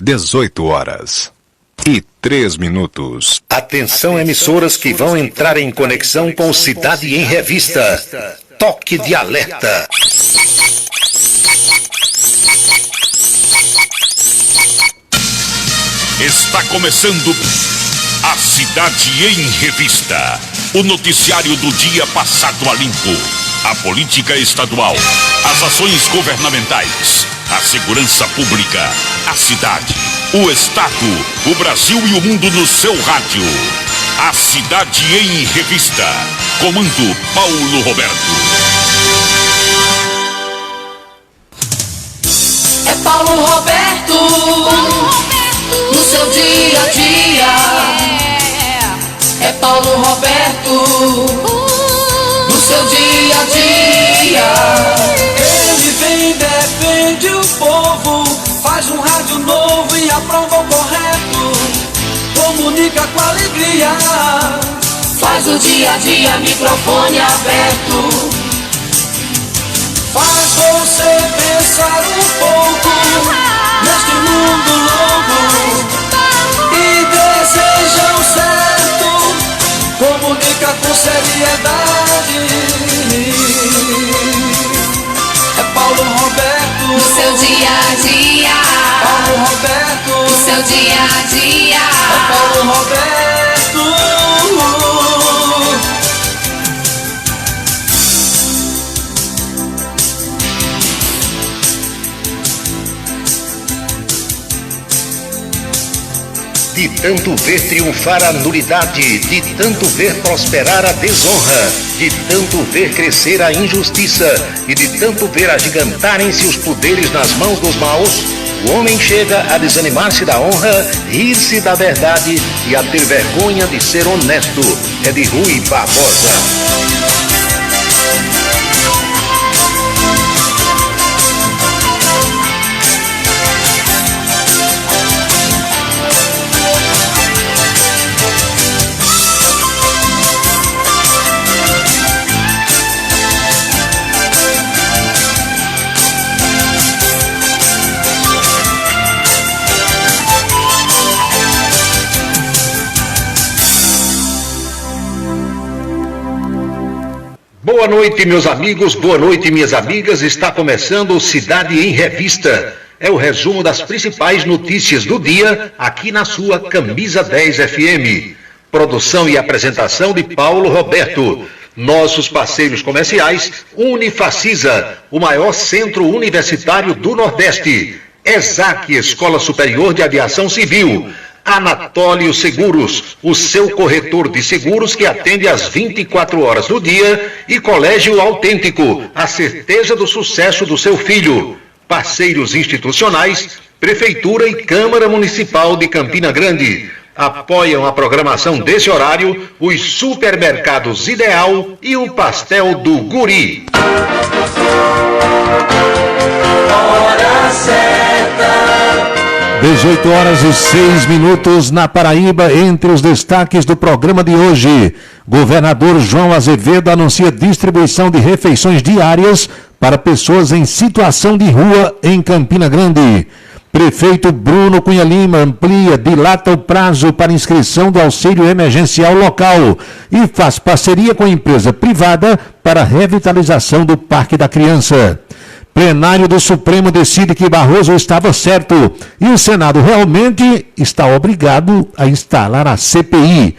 18h03. Atenção, emissoras que vão entrar em conexão com Cidade em Revista. Toque de alerta. Está começando a Cidade em Revista. O noticiário do dia passado a limpo. A política estadual, as ações governamentais, a segurança pública, a cidade, o estado, o Brasil e o mundo no seu rádio. A Cidade em Revista. Comando Paulo Roberto. É Paulo Roberto, no seu dia a dia. É Paulo Roberto, no seu dia a dia. Ele vem e defende o povo, faz um rádio novo e aprova o correto, comunica com alegria, Faz o dia a dia, microfone aberto. faz você pensar um pouco neste mundo louco e deseja o certo, comunica com seriedade. É Paulo Roberto, No seu dia a dia. Paulo Roberto, No seu dia a dia. é Paulo Roberto. De tanto ver triunfar a nulidade, de tanto ver prosperar a desonra, de tanto ver crescer a injustiça e de tanto ver agigantarem-se os poderes nas mãos dos maus, o homem chega a desanimar-se da honra, rir-se da verdade e a ter vergonha de ser honesto. É de Rui Barbosa. Boa noite, meus amigos, boa noite, minhas amigas. Está começando o Cidade em Revista. É o resumo das principais notícias do dia aqui na sua Camisa 10 FM. Produção e apresentação de Paulo Roberto. Nossos parceiros comerciais, Unifacisa, o maior centro universitário do Nordeste. ESAC, Escola Superior de Aviação Civil. Anatólio Seguros, o seu corretor de seguros que atende às 24 horas do dia, e Colégio Autêntico, a certeza do sucesso do seu filho. Parceiros institucionais, Prefeitura e Câmara Municipal de Campina Grande. Apoiam a programação desse horário os supermercados Ideal e o Pastel do Guri. Hora certa. 18h06 na Paraíba. Entre os destaques do programa de hoje, governador João Azevedo anuncia distribuição de refeições diárias para pessoas em situação de rua em Campina Grande. Prefeito Bruno Cunha Lima dilata o prazo para inscrição do auxílio emergencial local e faz parceria com a empresa privada para a revitalização do Parque da Criança. Plenário do Supremo decide que Barroso estava certo e o Senado realmente está obrigado a instalar a CPI.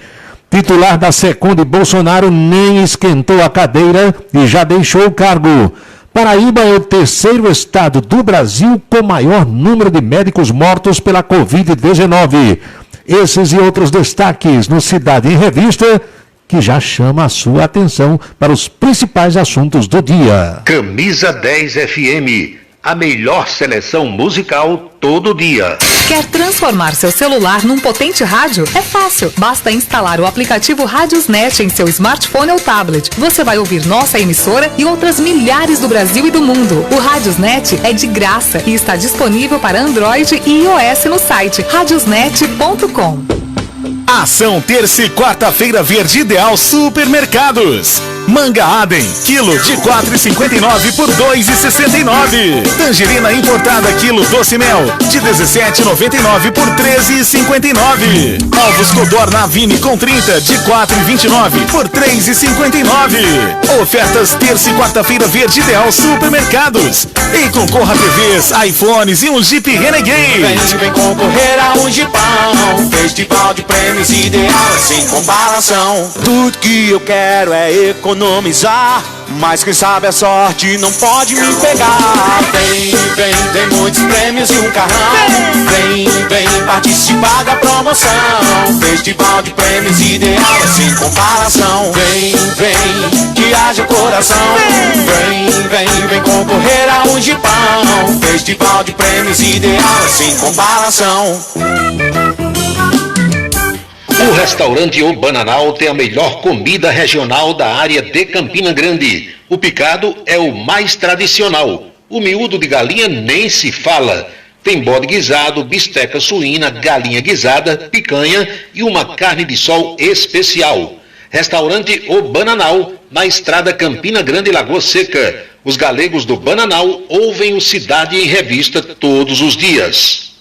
Titular da SECOM de Bolsonaro nem esquentou a cadeira e já deixou o cargo. Paraíba é o terceiro estado do Brasil com maior número de médicos mortos pela Covid-19. Esses e outros destaques no Cidade em Revista, que já chama a sua atenção para os principais assuntos do dia. Camisa 10 FM, a melhor seleção musical todo dia. Quer transformar seu celular num potente rádio? É fácil. Basta instalar o aplicativo Radiosnet em seu smartphone ou tablet. Você vai ouvir nossa emissora e outras milhares do Brasil e do mundo. O Radiosnet é de graça e está disponível para Android e iOS no site radiosnet.com. Ação terça e quarta-feira verde Ideal Supermercados. Manga Adem, quilo de 4,59 por 2,69. Tangerina importada, quilo doce mel, de 17,99 por 13,59. Ovos Codorna Avini com 30, de 4,29 por 3,59. Ofertas terça e quarta-feira verde Ideal Supermercados. E concorra a TVs, iPhones e um Jeep Renegade. Vem concorrer a um Jeepão. Festival de prêmios Ideal sem comparação. Tudo que eu quero é economizar, mas quem sabe a sorte não pode me pegar. Tem muitos prêmios e um carrão. Vem participar da promoção. Festival de prêmios Ideal sem comparação. Vem, que haja coração. Vem concorrer a um Jeepão. Festival de prêmios Ideal sem comparação. O restaurante O Bananal tem a melhor comida regional da área de Campina Grande. O picado é o mais tradicional. O miúdo de galinha nem se fala. Tem bode guisado, bisteca suína, galinha guisada, picanha e uma carne de sol especial. Restaurante O Bananal, na estrada Campina Grande, Lagoa Seca. Os galegos do Bananal ouvem o Cidade em Revista todos os dias.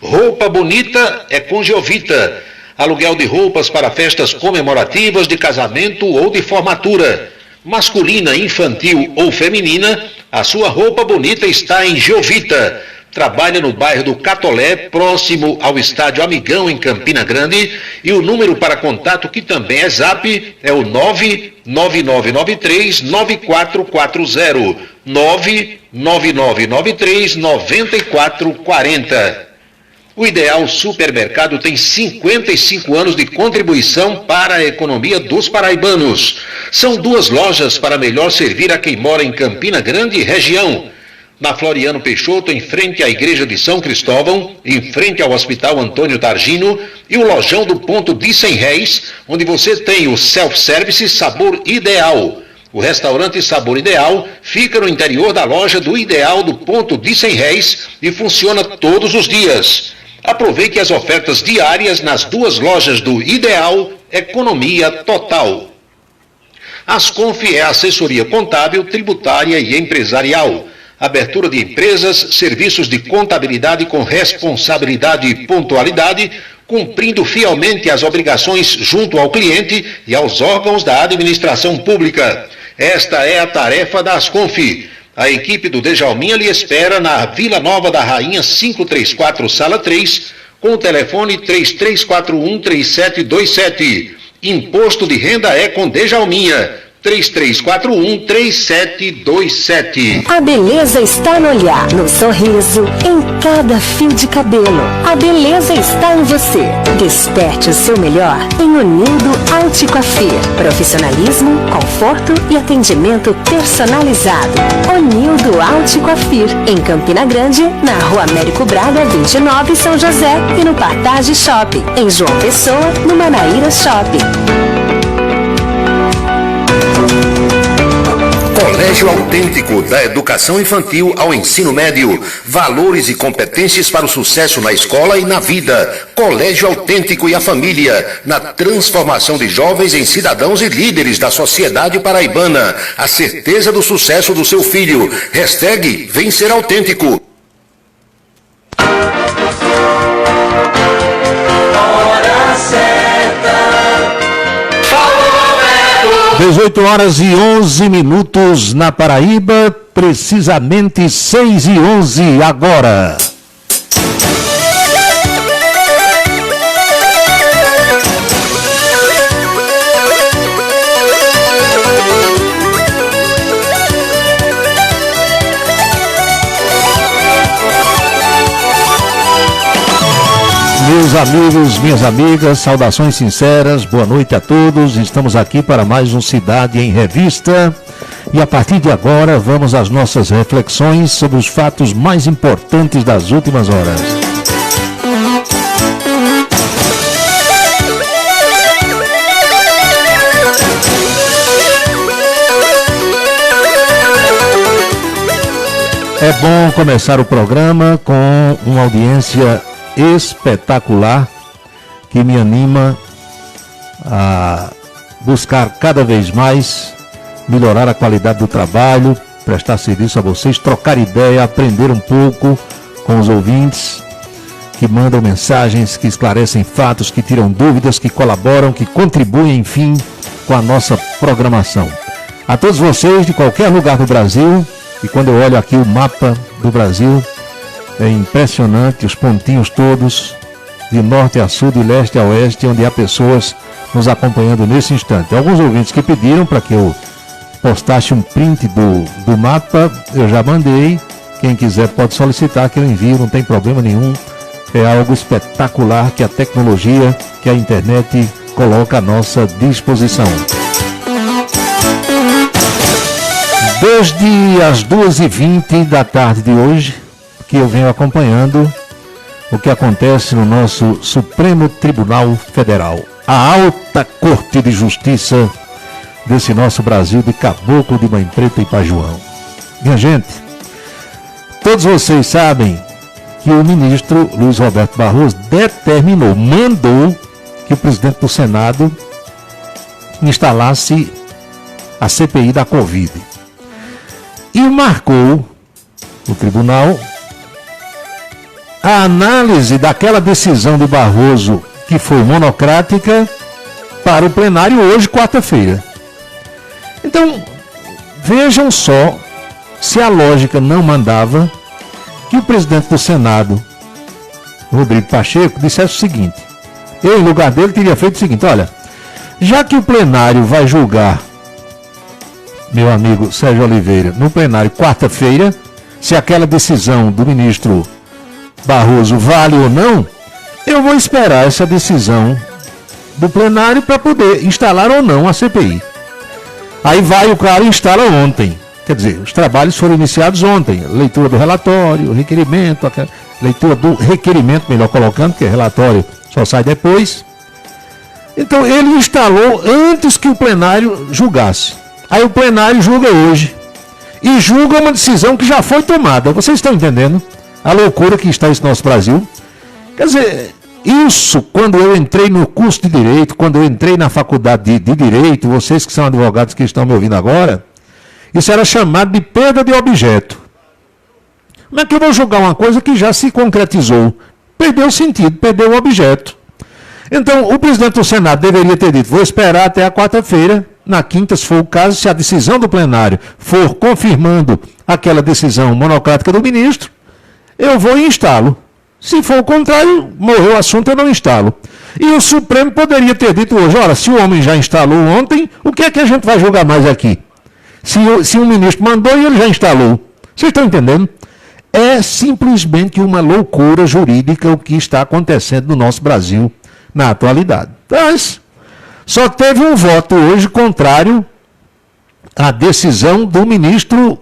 Roupa bonita é com Giovita. Aluguel de roupas para festas comemorativas de casamento ou de formatura. Masculina, infantil ou feminina, a sua roupa bonita está em Giovita. Trabalha no bairro do Catolé, próximo ao Estádio Amigão, em Campina Grande. E o número para contato, que também é Zap, é o 99993-9440. 99993-9440. O Ideal Supermercado tem 55 anos de contribuição para a economia dos paraibanos. São 2 lojas para melhor servir a quem mora em Campina Grande e região. Na Floriano Peixoto, em frente à Igreja de São Cristóvão, em frente ao Hospital Antônio Targino, e o lojão do Ponto de 100 Réis, onde você tem o self-service Sabor Ideal. O restaurante Sabor Ideal fica no interior da loja do Ideal do Ponto de 100 Réis e funciona todos os dias. Aproveite as ofertas diárias nas 2 lojas do Ideal, economia total. Asconf é assessoria contábil, tributária e empresarial. Abertura de empresas, serviços de contabilidade com responsabilidade e pontualidade, cumprindo fielmente as obrigações junto ao cliente e aos órgãos da administração pública. Esta é a tarefa da Asconf. A equipe do Dejalminha lhe espera na Vila Nova da Rainha 534, sala 3, com o telefone 3341-3727. Imposto de renda é com Dejalminha. 3341-3727. A beleza está no olhar, no sorriso, em cada fio de cabelo. A beleza está em você. Desperte o seu melhor em Unildo Alticoafir. Profissionalismo, conforto e atendimento personalizado. Unildo Alticoafir, em Campina Grande, na Rua Américo Braga, 29, São José, e no Partage Shopping, em João Pessoa, no Manaíra Shopping. Colégio Autêntico, da educação infantil ao ensino médio. Valores e competências para o sucesso na escola e na vida. Colégio Autêntico e a família, na transformação de jovens em cidadãos e líderes da sociedade paraibana. A certeza do sucesso do seu filho. Hashtag Vem Ser Autêntico. 18 horas e 11 minutos na Paraíba, precisamente 6h11 agora. Meus amigos, minhas amigas, saudações sinceras, boa noite a todos. Estamos aqui para mais um Cidade em Revista e a partir de agora vamos às nossas reflexões sobre os fatos mais importantes das últimas horas. É bom começar o programa com uma audiência espetacular que me anima a buscar cada vez mais melhorar a qualidade do trabalho, prestar serviço a vocês, trocar ideia, aprender um pouco com os ouvintes que mandam mensagens, que esclarecem fatos, que tiram dúvidas, que colaboram, que contribuem, enfim, com a nossa programação. A todos vocês de qualquer lugar do Brasil, e quando eu olho aqui o mapa do Brasil, é impressionante, os pontinhos todos, de norte a sul, de leste a oeste, onde há pessoas nos acompanhando nesse instante. Alguns ouvintes que pediram para que eu postasse um print do mapa, eu já mandei. Quem quiser pode solicitar que eu envio, não tem problema nenhum. É algo espetacular que a tecnologia, que a internet coloca à nossa disposição. Desde as 2h20 da tarde de hoje, que eu venho acompanhando o que acontece no nosso Supremo Tribunal Federal, a alta Corte de Justiça desse nosso Brasil de Caboclo de Mãe Preta e Pajuão. Minha gente, todos vocês sabem que o ministro Luiz Roberto Barroso mandou que o presidente do Senado instalasse a CPI da Covid. E marcou o tribunal a análise daquela decisão de Barroso, que foi monocrática, para o plenário hoje, quarta-feira. Então, vejam só se a lógica não mandava que o presidente do Senado, Rodrigo Pacheco, dissesse o seguinte: eu, em lugar dele, teria feito o seguinte: olha, já que o plenário vai julgar, meu amigo Sérgio Oliveira, no plenário quarta-feira, se aquela decisão do ministro Barroso vale ou não, eu vou esperar essa decisão do plenário para poder instalar ou não a CPI. Aí vai o cara e instala ontem. Quer dizer, os trabalhos foram iniciados ontem. Leitura do relatório, requerimento, leitura do requerimento, melhor colocando, porque relatório só sai depois. Então ele instalou antes que o plenário julgasse. Aí o plenário julga hoje. E julga uma decisão que já foi tomada. Vocês estão entendendo a loucura que está esse nosso Brasil? Quer dizer, isso quando eu entrei no curso de Direito, quando eu entrei na faculdade de Direito, vocês que são advogados que estão me ouvindo agora, isso era chamado de perda de objeto. Como é que eu vou julgar uma coisa que já se concretizou? Perdeu o sentido, perdeu o objeto. Então, o presidente do Senado deveria ter dito: vou esperar até a quarta-feira, na quinta, se for o caso, se a decisão do plenário for confirmando aquela decisão monocrática do ministro, eu vou e instalo. Se for o contrário, morreu o assunto, eu não instalo. E o Supremo poderia ter dito hoje: olha, se o homem já instalou ontem, o que é que a gente vai julgar mais aqui? Se o ministro mandou e ele já instalou. Vocês estão entendendo? É simplesmente uma loucura jurídica o que está acontecendo no nosso Brasil na atualidade. Mas só teve um voto hoje contrário à decisão do ministro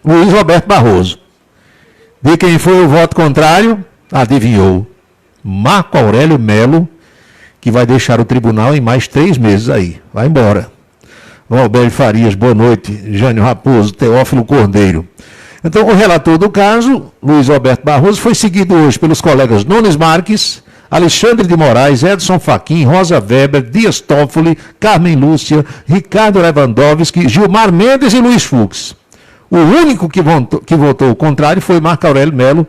Luiz Roberto Barroso. De quem foi o voto contrário? Adivinhou? Marco Aurélio Melo, que vai deixar o tribunal em mais 3 meses aí. Vai embora. Alberto Farias, boa noite. Jânio Raposo, Teófilo Cordeiro. Então, o relator do caso, Luiz Roberto Barroso, foi seguido hoje pelos colegas Nunes Marques, Alexandre de Moraes, Edson Fachin, Rosa Weber, Dias Toffoli, Carmen Lúcia, Ricardo Lewandowski, Gilmar Mendes e Luiz Fux. O único que votou o contrário foi Marco Aurélio Melo.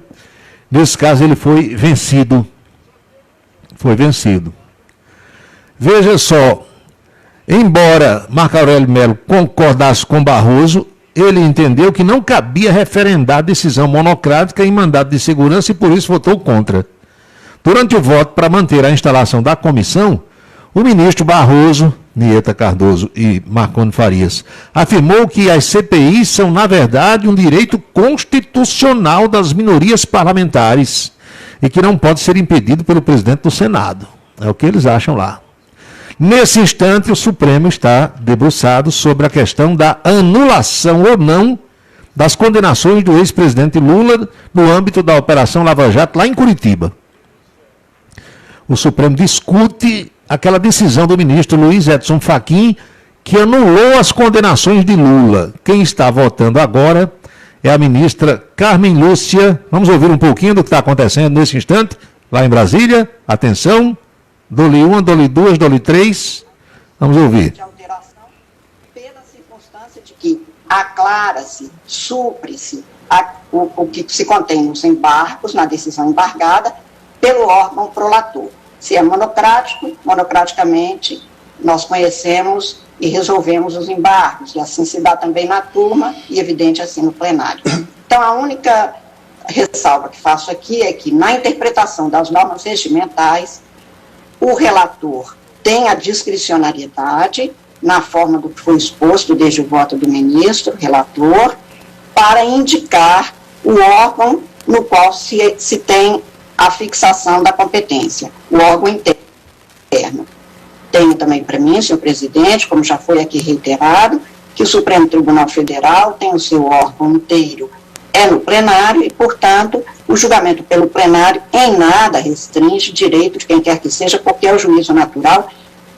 Nesse caso, ele foi vencido. Foi vencido. Veja só, embora Marco Aurélio Melo concordasse com Barroso, ele entendeu que não cabia referendar a decisão monocrática em mandado de segurança e por isso votou contra. Durante o voto para manter a instalação da comissão, o ministro Barroso, Nieta Cardoso e Marconi Farias, afirmou que as CPIs são, na verdade, um direito constitucional das minorias parlamentares, e que não pode ser impedido pelo presidente do Senado. É o que eles acham lá. Nesse instante, o Supremo está debruçado sobre a questão da anulação ou não das condenações do ex-presidente Lula no âmbito da Operação Lava Jato, lá em Curitiba. O Supremo discute aquela decisão do ministro Luiz Edson Fachin, que anulou as condenações de Lula. Quem está votando agora é a ministra Carmen Lúcia. Vamos ouvir um pouquinho do que está acontecendo nesse instante, lá em Brasília. Atenção, dou-lhe uma, dou-lhe duas, dou-lhe três. Vamos ouvir. De alteração pela circunstância de que aclara-se, supre-se o que se contém nos embargos, na decisão embargada, pelo órgão prolator. Se é monocrático, monocraticamente, nós conhecemos e resolvemos os embargos, e assim se dá também na turma, e evidente assim no plenário. Então, a única ressalva que faço aqui é que, na interpretação das normas regimentais, o relator tem a discricionariedade, na forma do que foi exposto desde o voto do ministro, relator, para indicar o órgão no qual se tem a fixação da competência, o órgão interno. Tenho também para mim, senhor presidente, como já foi aqui reiterado, que o Supremo Tribunal Federal tem o seu órgão inteiro no plenário e, portanto, o julgamento pelo plenário em nada restringe direito de quem quer que seja, porque é o juízo natural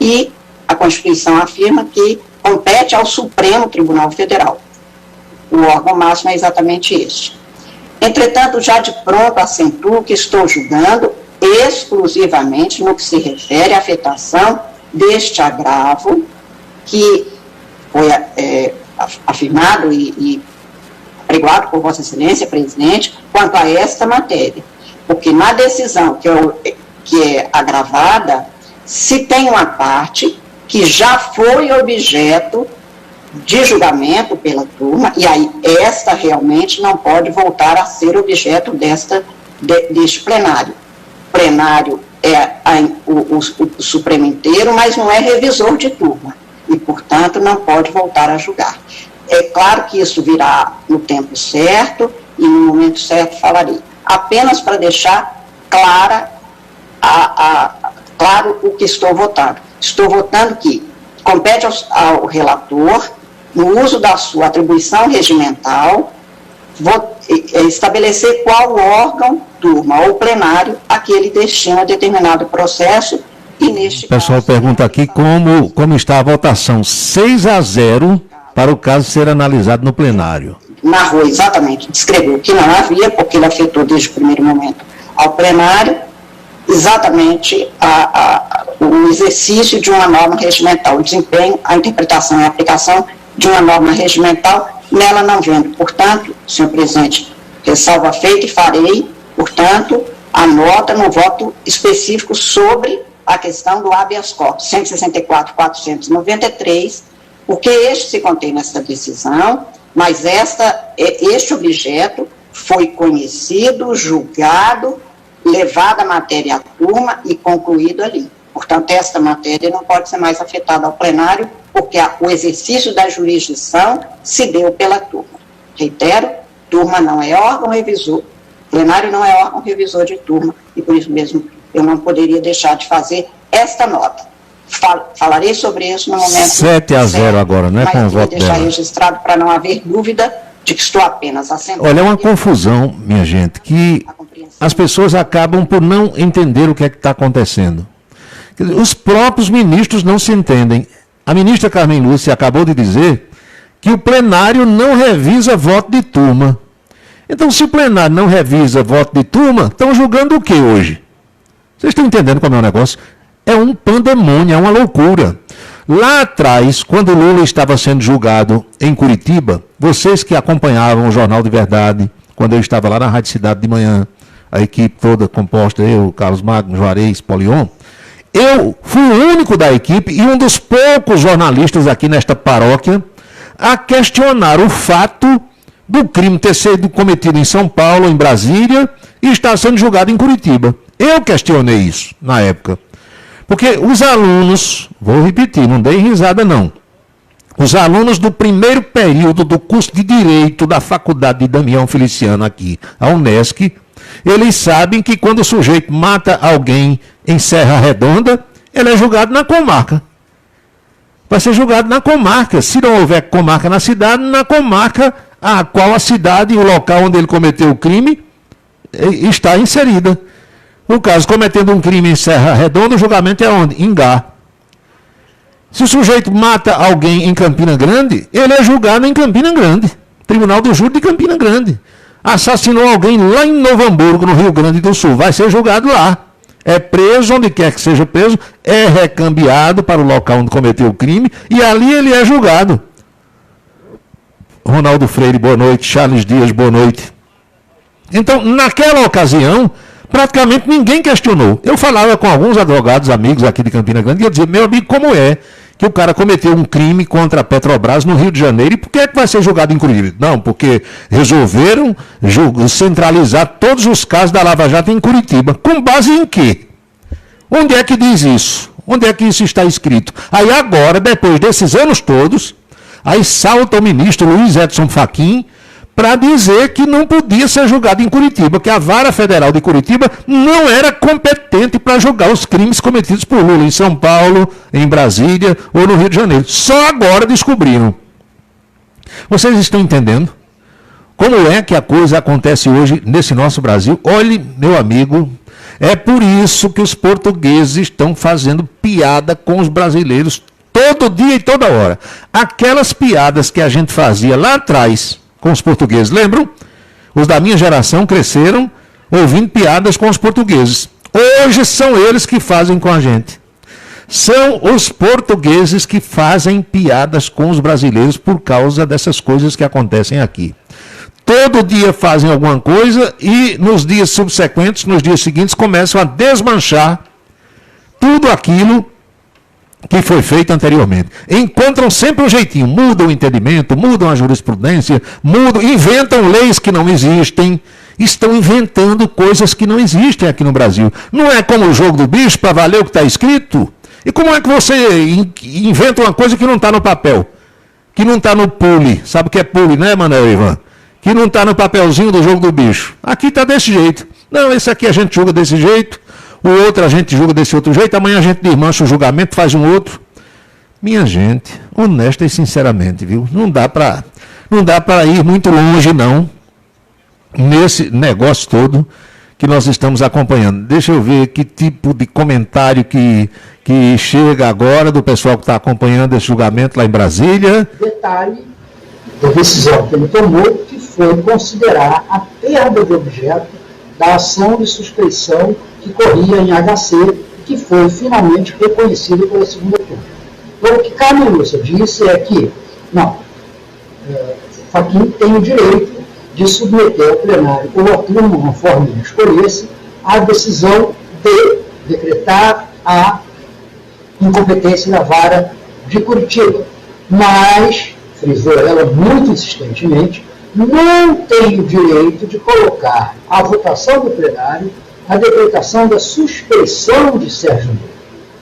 e a Constituição afirma que compete ao Supremo Tribunal Federal. O órgão máximo é exatamente esse. Entretanto, já de pronto acentuo que estou julgando exclusivamente no que se refere à afetação deste agravo que foi afirmado e apregoado por Vossa Excelência, presidente, quanto a esta matéria. Porque na decisão que é agravada, se tem uma parte que já foi objeto de julgamento pela turma, e aí esta realmente não pode voltar a ser objeto deste plenário. O plenário é o Supremo inteiro, mas não é revisor de turma, e, portanto, não pode voltar a julgar. É claro que isso virá no tempo certo, e no momento certo falarei. Apenas para deixar claro o que estou votando. Estou votando que compete ao relator, no uso da sua atribuição regimental, estabelecer qual órgão, turma ou plenário, a que ele destina determinado processo, e neste caso... O pessoal pergunta aqui como está a votação. 6-0 para o caso ser analisado no plenário. Narrou exatamente, descreveu que não havia, porque ele afetou desde o primeiro momento ao plenário, exatamente o exercício de uma norma regimental, o desempenho, a interpretação e a aplicação de uma norma regimental, nela não vendo. Portanto, senhor presidente, ressalva feita e farei, portanto, a nota no voto específico sobre a questão do habeas corpus 164.493, porque este se contém nessa decisão, mas este objeto foi conhecido, julgado, levada a matéria à turma e concluído ali. Portanto, esta matéria não pode ser mais afetada ao plenário, porque o exercício da jurisdição se deu pela turma. Reitero, turma não é órgão revisor, plenário não é órgão revisor de turma, e por isso mesmo eu não poderia deixar de fazer esta nota. Falarei sobre isso no momento 7-0 agora, né? Mas com o vou voto deixar dela. Registrado para não haver dúvida de que estou apenas assentado. Olha, é uma confusão, minha gente, que as pessoas acabam por não entender o que é que está acontecendo. Quer dizer, os próprios ministros não se entendem. A ministra Carmen Lúcia acabou de dizer que o plenário não revisa voto de turma. Então, se o plenário não revisa voto de turma, estão julgando o que hoje? Vocês estão entendendo como é o negócio? É um pandemônio, é uma loucura. Lá atrás, quando o Lula estava sendo julgado em Curitiba, vocês que acompanhavam o Jornal de Verdade, quando eu estava lá na Rádio Cidade de Manhã, a equipe toda composta, eu, Carlos Magno, Juarez, Polion, eu fui o único da equipe e um dos poucos jornalistas aqui nesta paróquia a questionar o fato do crime ter sido cometido em São Paulo, em Brasília, e estar sendo julgado em Curitiba. Eu questionei isso na época. Porque os alunos, vou repetir, não dei risada não, Os alunos do primeiro período do curso de Direito da Faculdade de Damião Feliciano aqui, a Unesc, eles sabem que quando o sujeito mata alguém em Serra Redonda, ele é julgado na comarca. Vai ser julgado na comarca. Se não houver comarca na cidade, na comarca a qual a cidade e o local onde ele cometeu o crime está inserida. No caso, cometendo um crime em Serra Redonda, o julgamento é onde? Em Gá. Se o sujeito mata alguém em Campina Grande, ele é julgado em Campina Grande. Tribunal do Júri de Campina Grande. Assassinou alguém lá em Novo Hamburgo, no Rio Grande do Sul, vai ser julgado lá. É preso, onde quer que seja preso, é recambiado para o local onde cometeu o crime e ali ele é julgado. Ronaldo Freire, boa noite. Charles Dias, boa noite. Então, naquela ocasião, praticamente ninguém questionou. Eu falava com alguns advogados, amigos aqui de Campina Grande, e eu dizia, meu amigo, como é que o cara cometeu um crime contra a Petrobras no Rio de Janeiro, e por que é que vai ser julgado em Curitiba? Não, porque resolveram centralizar todos os casos da Lava Jato em Curitiba. Com base em quê? Onde é que diz isso? Onde é que isso está escrito? Aí agora, depois desses anos todos, aí salta o ministro Luiz Edson Fachin para dizer que não podia ser julgado em Curitiba, que a Vara Federal de Curitiba não era competente para julgar os crimes cometidos por Lula em São Paulo, em Brasília ou no Rio de Janeiro. Só agora descobriram. Vocês estão entendendo como é que a coisa acontece hoje nesse nosso Brasil? Olhe, meu amigo, é por isso que os portugueses estão fazendo piada com os brasileiros todo dia e toda hora. Aquelas piadas que a gente fazia lá atrás com os portugueses, lembram? Os da minha geração cresceram ouvindo piadas com os portugueses. Hoje são eles que fazem com a gente. São os portugueses que fazem piadas com os brasileiros por causa dessas coisas que acontecem aqui. Todo dia fazem alguma coisa e nos dias subsequentes, nos dias seguintes, começam a desmanchar tudo aquilo que foi feito anteriormente. Encontram sempre um jeitinho, mudam o entendimento, mudam a jurisprudência, inventam leis que não existem, estão inventando coisas que não existem aqui no Brasil. Não é como o jogo do bicho para valer o que está escrito? E como é que você inventa uma coisa que não está no papel? Que não está no pule? Sabe o que é pule, né, Manuel Ivan? Que não está no papelzinho do jogo do bicho. Aqui está desse jeito. Não, esse aqui a gente julga desse jeito, o outro a gente julga desse outro jeito, amanhã a gente desmancha o julgamento, faz um outro. Minha gente, honesta e sinceramente, viu? Não dá para ir muito longe, não, nesse negócio todo que nós estamos acompanhando. Deixa eu ver que tipo de comentário que chega agora do pessoal que está acompanhando esse julgamento lá em Brasília. Detalhe da decisão que ele tomou, que foi considerar a perda de objeto da ação de suspeição que corria em HC, que foi finalmente reconhecido pela segunda turma. Então, o que Carmen Lúcia disse é que, Fachin tem o direito de submeter ao plenário ou à turma, conforme ele escolhesse, a decisão de decretar a incompetência da vara de Curitiba. Mas, frisou ela muito insistentemente, não tem o direito de colocar à votação do plenário a decretação da suspeição de Sérgio Moro.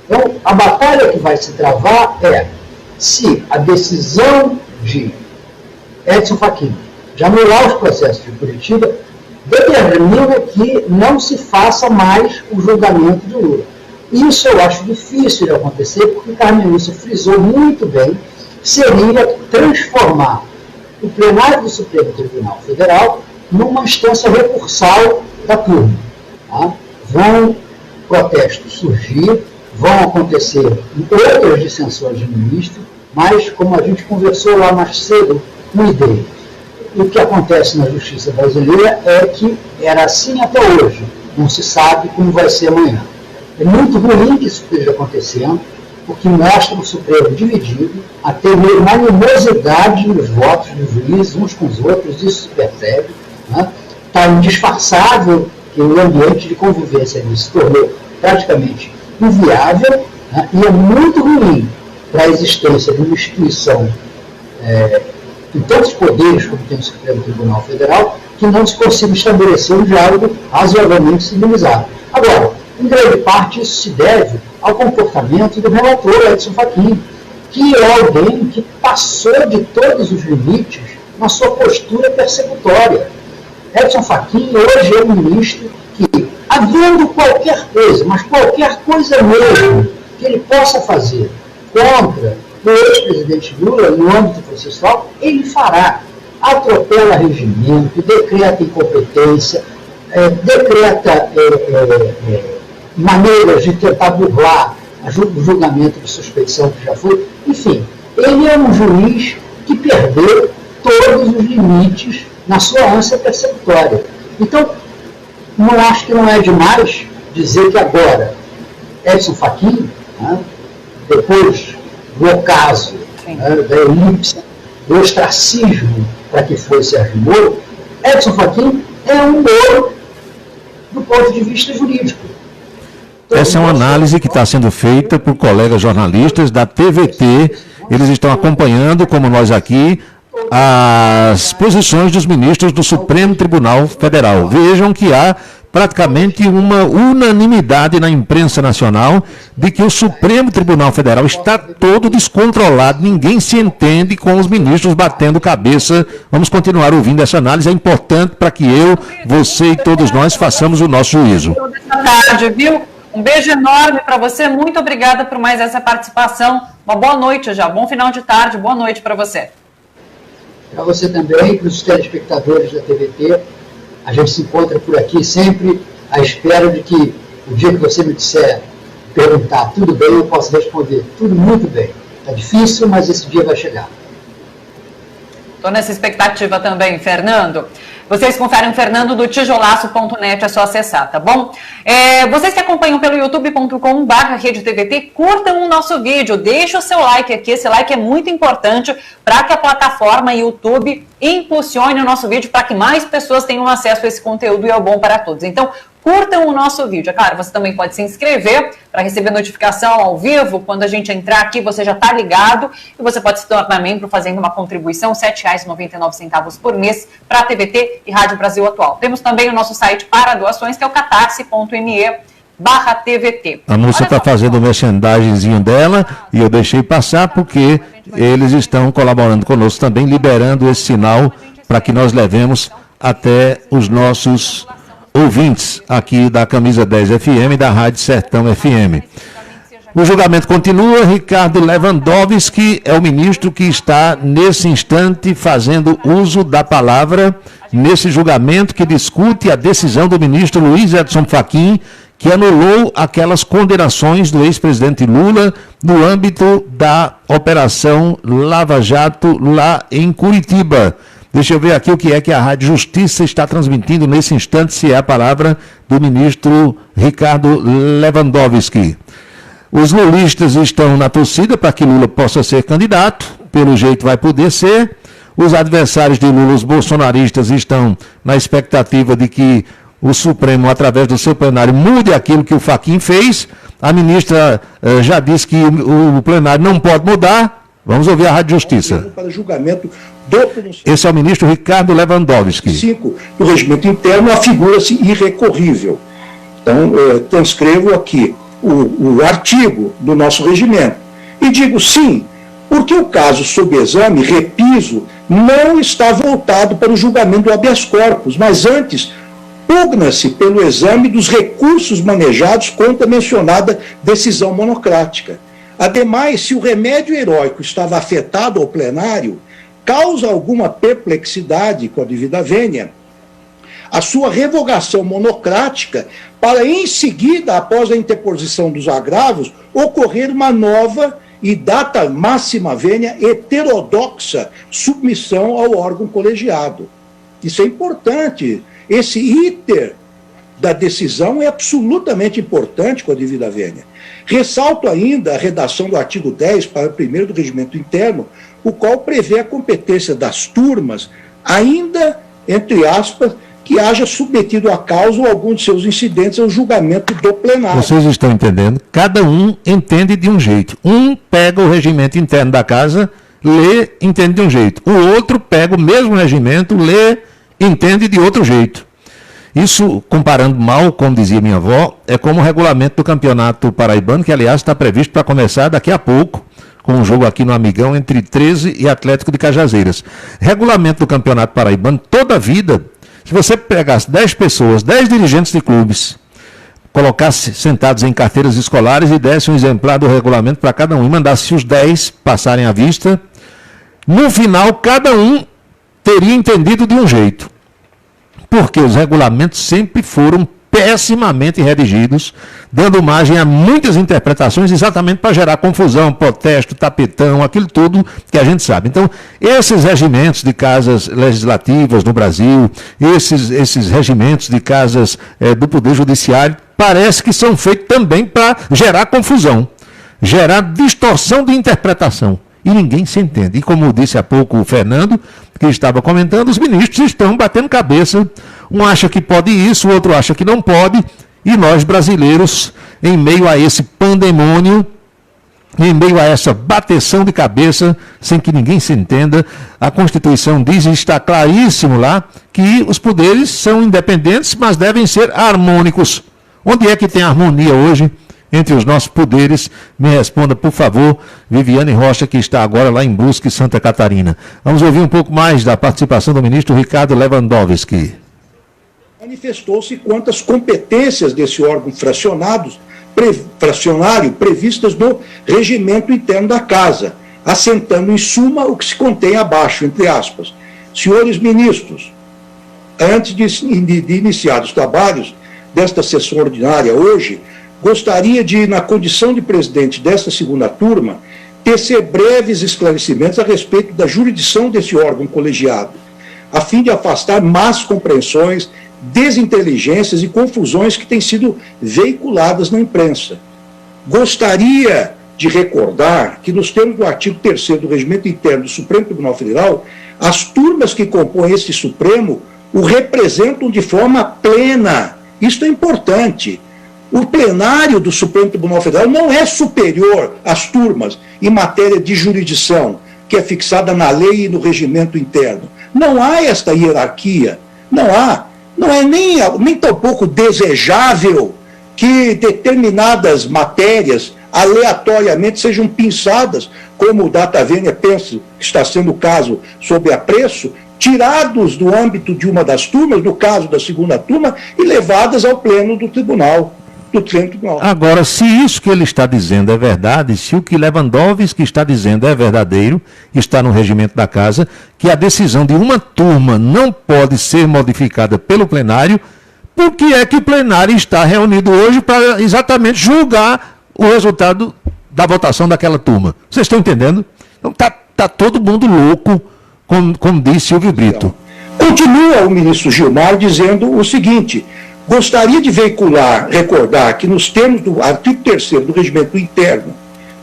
Então, a batalha que vai se travar é se a decisão de Edson Fachin de anular os processos de Curitiba determina que não se faça mais o julgamento de Lula. Isso eu acho difícil de acontecer, porque Carmen Lúcia frisou muito bem, seria transformar o plenário do Supremo Tribunal Federal numa instância recursal da turma. Tá? Vão protestos surgir, vão acontecer outras dissensões de ministro, mas, como a gente conversou lá mais cedo no IDEI, o que acontece na justiça brasileira é que era assim até hoje, não se sabe como vai ser amanhã. É muito ruim que isso esteja acontecendo, porque mostra o Supremo dividido, até uma animosidade nos votos dos juízes uns com os outros, isso se percebe. Está indisfarçável que o ambiente de convivência ali se tornou praticamente inviável, e é muito ruim para a existência de uma instituição em tantos poderes como tem o Supremo Tribunal Federal, que não se consiga estabelecer um diálogo razoavelmente civilizado. Agora, em grande parte, isso se deve ao comportamento do relator Edson Fachin, que é alguém que passou de todos os limites na sua postura persecutória. Edson Fachin hoje é um ministro que, havendo qualquer coisa, mas qualquer coisa mesmo, que ele possa fazer contra o ex-presidente Lula no âmbito processual, ele fará. Atropela regimento, decreta incompetência, decreta maneiras de tentar burlar o julgamento de suspeição que já foi. Enfim, ele é um juiz que perdeu todos os limites na sua ânsia persecutória. Então, não acho que não é demais dizer que agora Edson Fachin, né, depois do ocaso, da elipse, do ostracismo para que foi Sérgio Moro, Edson Fachin é um Moro do ponto de vista jurídico. Então, essa é uma análise que está sendo feita por colegas jornalistas da TVT. Eles estão acompanhando, como nós aqui, as posições dos ministros do Supremo Tribunal Federal. Vejam que há praticamente uma unanimidade na imprensa nacional de que o Supremo Tribunal Federal está todo descontrolado, ninguém se entende com os ministros batendo cabeça. Vamos continuar ouvindo essa análise, é importante para que eu, você e todos nós façamos o nosso juízo. Boa tarde, viu? Um beijo enorme para você, muito obrigada por mais essa participação. Uma boa noite já, bom final de tarde, boa noite para você. Para você também, para os telespectadores da TVT, a gente se encontra por aqui sempre à espera de que o dia que você me disser, perguntar tudo bem, eu possa responder tudo muito bem. Está difícil, mas esse dia vai chegar. Estou nessa expectativa também, Fernando. Vocês conferem o Fernando do tijolaço.net, é só acessar, tá bom? Vocês que acompanham pelo youtube.com/RedeTVT, curtam o nosso vídeo, deixa o seu like aqui, esse like é muito importante para que a plataforma YouTube impulsione o nosso vídeo para que mais pessoas tenham acesso a esse conteúdo e é bom para todos. Então, curtam o nosso vídeo. É claro, você também pode se inscrever para receber notificação ao vivo. Quando a gente entrar aqui, você já está ligado. E você pode se tornar membro fazendo uma contribuição, R$ 7,99 por mês para a TVT e Rádio Brasil Atual. Temos também o nosso site para doações, que é o catarse.me/TVT. A moça está fazendo o merchandisingzinho dela e eu deixei passar porque eles estão colaborando conosco também, liberando esse sinal para que nós levemos até os nossos ouvintes aqui da Camisa 10 FM e da Rádio Sertão FM. O julgamento continua. Ricardo Lewandowski é o ministro que está, nesse instante, fazendo uso da palavra nesse julgamento que discute a decisão do ministro Luiz Edson Fachin, que anulou aquelas condenações do ex-presidente Lula no âmbito da Operação Lava Jato lá em Curitiba. Deixa eu ver aqui o que é que a Rádio Justiça está transmitindo nesse instante, se é a palavra do ministro Ricardo Lewandowski. Os lulistas estão na torcida para que Lula possa ser candidato, pelo jeito vai poder ser. Os adversários de Lula, os bolsonaristas, estão na expectativa de que o Supremo, através do seu plenário, mude aquilo que o Fachin fez. A ministra já disse que o plenário não pode mudar. Vamos ouvir a Rádio Justiça. Para julgamento Esse é o ministro Ricardo Lewandowski. 5 do regimento interno, afigura-se irrecorrível. Então, transcrevo aqui o artigo do nosso regimento. E digo sim, porque o caso sob exame, repiso, não está voltado para o julgamento do habeas corpus, mas antes pugna-se pelo exame dos recursos manejados contra a mencionada decisão monocrática. Ademais, se o remédio heróico estava afetado ao plenário, causa alguma perplexidade com a devida vênia a sua revogação monocrática para, em seguida, após a interposição dos agravos, ocorrer uma nova e data máxima vênia heterodoxa submissão ao órgão colegiado. Isso é importante. Esse iter da decisão é absolutamente importante com a devida vênia. Ressalto ainda a redação do artigo 10, parágrafo 1º do regimento interno, o qual prevê a competência das turmas, ainda, entre aspas, que haja submetido a causa ou algum de seus incidentes ao julgamento do plenário. Vocês estão entendendo? Cada um entende de um jeito. Um pega o regimento interno da casa, lê, entende de um jeito. O outro pega o mesmo regimento, lê, entende de outro jeito. Isso, comparando mal, como dizia minha avó, é como o regulamento do Campeonato Paraibano, que, aliás, está previsto para começar daqui a pouco. com um jogo aqui no Amigão entre 13 e Atlético de Cajazeiras. Regulamento do Campeonato Paraibano, toda a vida, se você pegasse 10 pessoas, 10 dirigentes de clubes, colocasse sentados em carteiras escolares e desse um exemplar do regulamento para cada um e mandasse os 10 passarem à vista, no final cada um teria entendido de um jeito. Porque os regulamentos sempre foram pessimamente redigidos, dando margem a muitas interpretações exatamente para gerar confusão, protesto, tapetão, aquilo tudo que a gente sabe. Então, esses regimentos de casas legislativas no Brasil, esses regimentos de casas do Poder Judiciário, parece que são feitos também para gerar confusão, gerar distorção de interpretação. E ninguém se entende. E como disse há pouco o Fernando, que estava comentando, os ministros estão batendo cabeça. Um acha que pode isso, o outro acha que não pode. E nós, brasileiros, em meio a esse pandemônio, em meio a essa bateção de cabeça, sem que ninguém se entenda, a Constituição diz, e está claríssimo lá, que os poderes são independentes, mas devem ser harmônicos. Onde é que tem harmonia hoje entre os nossos poderes? Me responda, por favor, Viviane Rocha, que está agora lá em Brusque, Santa Catarina. Vamos ouvir um pouco mais da participação do ministro Ricardo Lewandowski. Manifestou-se quanto às competências desse órgão fracionário previstas no regimento interno da Casa, assentando em suma o que se contém abaixo, entre aspas. Senhores ministros, antes de iniciar os trabalhos desta sessão ordinária hoje, gostaria de, na condição de presidente desta segunda turma, tecer breves esclarecimentos a respeito da jurisdição desse órgão colegiado, a fim de afastar más compreensões, desinteligências e confusões que têm sido veiculadas na imprensa. Gostaria de recordar que, nos termos do artigo 3º do Regimento Interno do Supremo Tribunal Federal, as turmas que compõem este Supremo o representam de forma plena. Isto é importante. O plenário do Supremo Tribunal Federal não é superior às turmas em matéria de jurisdição, que é fixada na lei e no regimento interno. Não há esta hierarquia. Não há. Não é nem tampouco desejável que determinadas matérias aleatoriamente sejam pinçadas, como o Data Vênia pensa que está sendo o caso sobre apreço, tirados do âmbito de uma das turmas, no caso da segunda turma, e levadas ao pleno do tribunal. Agora, se isso que ele está dizendo é verdade, se o que Lewandowski está dizendo é verdadeiro, está no regimento da Casa, que a decisão de uma turma não pode ser modificada pelo plenário, por que é que o plenário está reunido hoje para exatamente julgar o resultado da votação daquela turma? Vocês estão entendendo? Então está todo mundo louco, como disse Silvio Brito. Continua o ministro Gilmar dizendo o seguinte: gostaria de recordar que, nos termos do artigo 3º do Regimento Interno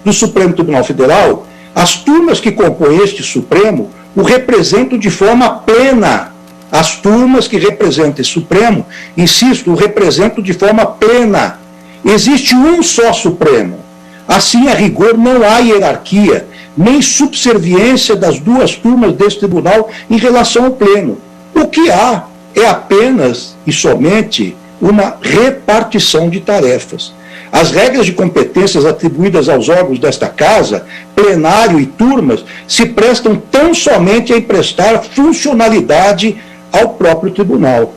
do Supremo Tribunal Federal, as turmas que compõem este Supremo o representam de forma plena. As turmas que representam esse Supremo, insisto, o representam de forma plena. Existe um só Supremo. Assim, a rigor, não há hierarquia, nem subserviência das duas turmas desse tribunal em relação ao pleno. O que há é apenas e somente uma repartição de tarefas. As regras de competências atribuídas aos órgãos desta Casa, plenário e turmas, se prestam tão somente a emprestar funcionalidade ao próprio tribunal.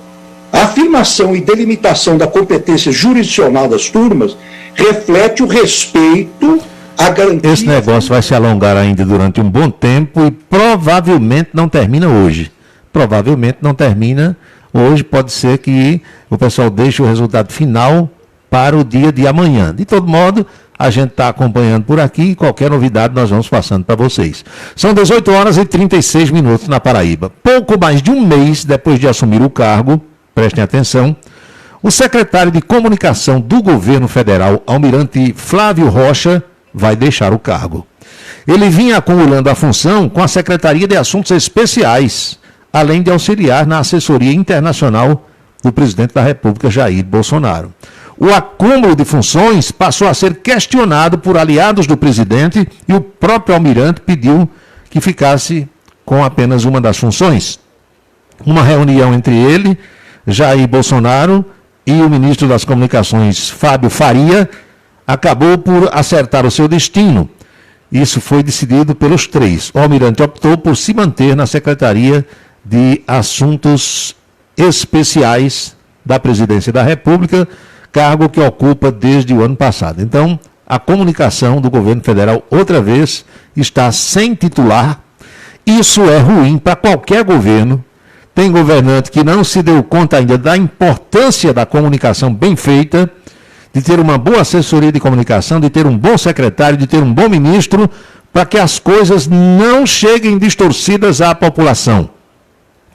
A afirmação e delimitação da competência jurisdicional das turmas reflete o respeito à garantia... Esse negócio vai se alongar ainda durante um bom tempo e provavelmente não termina hoje. Provavelmente não termina hoje, pode ser que o pessoal deixe o resultado final para o dia de amanhã. De todo modo, a gente está acompanhando por aqui e qualquer novidade nós vamos passando para vocês. São 18h36 na Paraíba. Pouco mais de um mês depois de assumir o cargo, prestem atenção, o secretário de Comunicação do governo federal, almirante Flávio Rocha, vai deixar o cargo. Ele vinha acumulando a função com a Secretaria de Assuntos Especiais, além de auxiliar na assessoria internacional do presidente da República, Jair Bolsonaro. O acúmulo de funções passou a ser questionado por aliados do presidente e o próprio almirante pediu que ficasse com apenas uma das funções. Uma reunião entre ele, Jair Bolsonaro, e o ministro das Comunicações, Fábio Faria, acabou por acertar o seu destino. Isso foi decidido pelos três. O almirante optou por se manter na Secretaria de Assuntos Especiais da Presidência da República, cargo que ocupa desde o ano passado. Então, a comunicação do governo federal, outra vez, está sem titular. Isso é ruim para qualquer governo. Tem governante que não se deu conta ainda da importância da comunicação bem feita, de ter uma boa assessoria de comunicação, de ter um bom secretário, de ter um bom ministro, para que as coisas não cheguem distorcidas à população.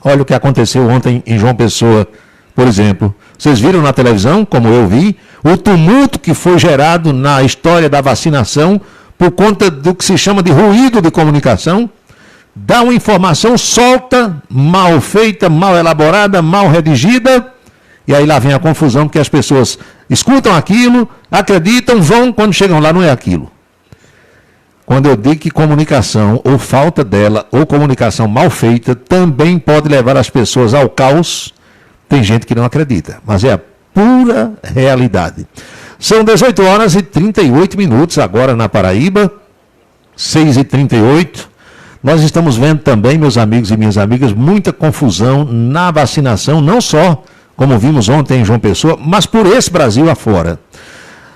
Olha o que aconteceu ontem em João Pessoa, por exemplo. Vocês viram na televisão, como eu vi, o tumulto que foi gerado na história da vacinação por conta do que se chama de ruído de comunicação. Dá uma informação solta, mal feita, mal elaborada, mal redigida, e aí lá vem a confusão, porque as pessoas escutam aquilo, acreditam, vão, quando chegam lá não é aquilo. Quando eu digo que comunicação, ou falta dela, ou comunicação mal feita, também pode levar as pessoas ao caos, tem gente que não acredita, mas é a pura realidade. São 18 horas e 38 minutos agora na Paraíba, 6h38. Nós estamos vendo também, meus amigos e minhas amigas, muita confusão na vacinação, não só como vimos ontem em João Pessoa, mas por esse Brasil afora.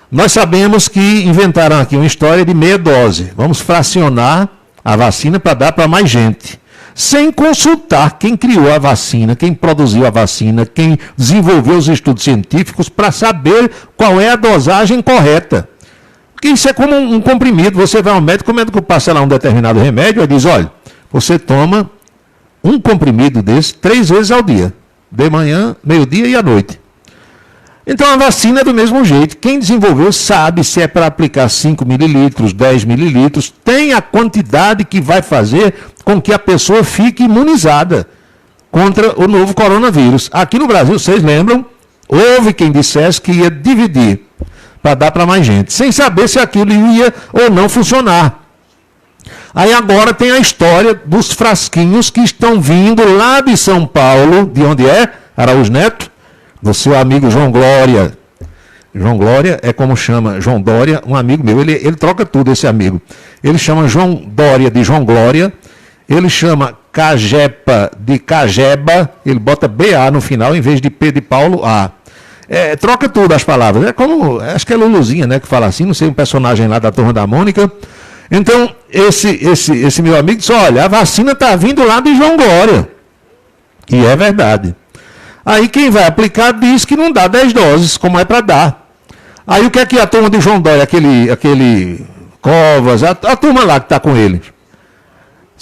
Nós sabemos que inventaram aqui uma história de meia dose. Vamos fracionar a vacina para dar para mais gente. Sem consultar quem criou a vacina, quem produziu a vacina, quem desenvolveu os estudos científicos para saber qual é a dosagem correta. Porque isso é como um comprimido. Você vai ao médico, o médico passa lá um determinado remédio e diz, olha, você toma um comprimido desse 3 vezes ao dia. De manhã, meio-dia e à noite. Então a vacina é do mesmo jeito. Quem desenvolveu sabe se é para aplicar 5 mililitros, 10 mililitros, tem a quantidade que vai fazer com que a pessoa fique imunizada contra o novo coronavírus. Aqui no Brasil, vocês lembram, houve quem dissesse que ia dividir para dar para mais gente, sem saber se aquilo ia ou não funcionar. Aí agora tem a história dos frasquinhos que estão vindo lá de São Paulo, de onde é? Araújo Neto, do seu amigo João Glória. João Glória é como chama João Dória, um amigo meu, ele troca tudo, esse amigo. Ele chama João Dória de João Glória, ele chama Cajepa de Cajeba, ele bota BA no final, em vez de P de Paulo, A. Troca tudo as palavras. É como, acho que é Luluzinha, né, que fala assim, não sei, um personagem lá da Turma da Mônica. Então, esse meu amigo disse, olha, a vacina está vindo lá de João Glória. E é verdade. Aí quem vai aplicar diz que não dá 10 doses, como é para dar. Aí o que é que a turma de João Dória, aquele Covas, a turma lá que está com ele?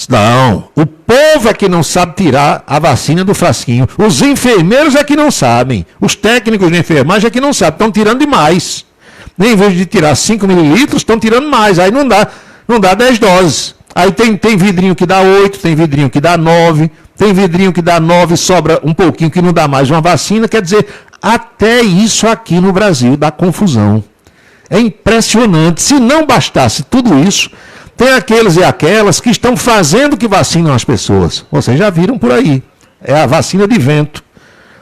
Não, o povo é que não sabe tirar a vacina do frasquinho. Os enfermeiros é que não sabem. Os técnicos de enfermagem é que não sabem. Estão tirando demais. Em vez de tirar 5 mililitros, estão tirando mais. Aí não dá 10 doses. Aí tem vidrinho que dá 8, tem vidrinho que dá 9, tem vidrinho que dá 9, sobra um pouquinho que não dá mais uma vacina. Quer dizer, até isso aqui no Brasil dá confusão. É impressionante. Se não bastasse tudo isso, tem aqueles e aquelas que estão fazendo que vacinam as pessoas. Vocês já viram por aí. É a vacina de vento.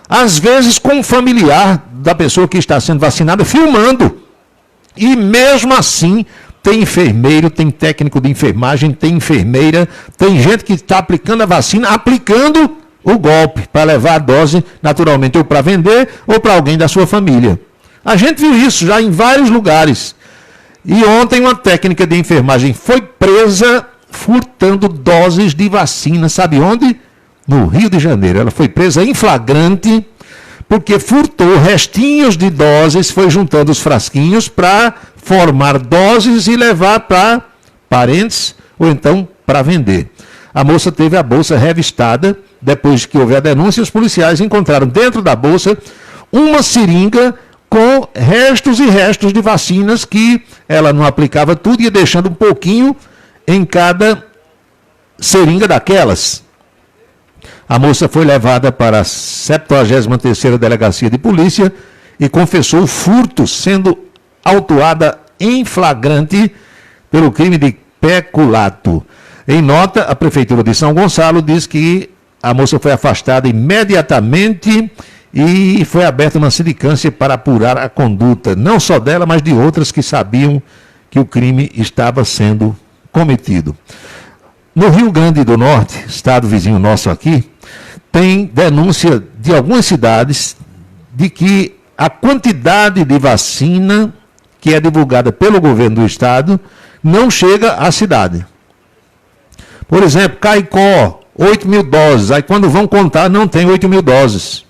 Às vezes com um familiar da pessoa que está sendo vacinada filmando. E mesmo assim, tem enfermeiro, tem técnico de enfermagem, tem enfermeira, tem gente que está aplicando a vacina, aplicando o golpe para levar a dose, naturalmente, ou para vender ou para alguém da sua família. A gente viu isso já em vários lugares. E ontem uma técnica de enfermagem foi presa furtando doses de vacina. Sabe onde? No Rio de Janeiro. Ela foi presa em flagrante porque furtou restinhos de doses, foi juntando os frasquinhos para formar doses e levar para parentes ou então para vender. A moça teve a bolsa revistada. Depois que houve a denúncia, os policiais encontraram dentro da bolsa uma seringa com restos e restos de vacinas que ela não aplicava tudo, ia deixando um pouquinho em cada seringa daquelas. A moça foi levada para a 73ª Delegacia de Polícia e confessou o furto, sendo autuada em flagrante pelo crime de peculato. Em nota, a Prefeitura de São Gonçalo diz que a moça foi afastada imediatamente e foi aberta uma sindicância para apurar a conduta, não só dela, mas de outras que sabiam que o crime estava sendo cometido. No Rio Grande do Norte, estado vizinho nosso aqui, tem denúncia de algumas cidades de que a quantidade de vacina que é divulgada pelo governo do estado não chega à cidade. Por exemplo, Caicó, 8.000 doses. Aí quando vão contar, não tem 8.000 doses.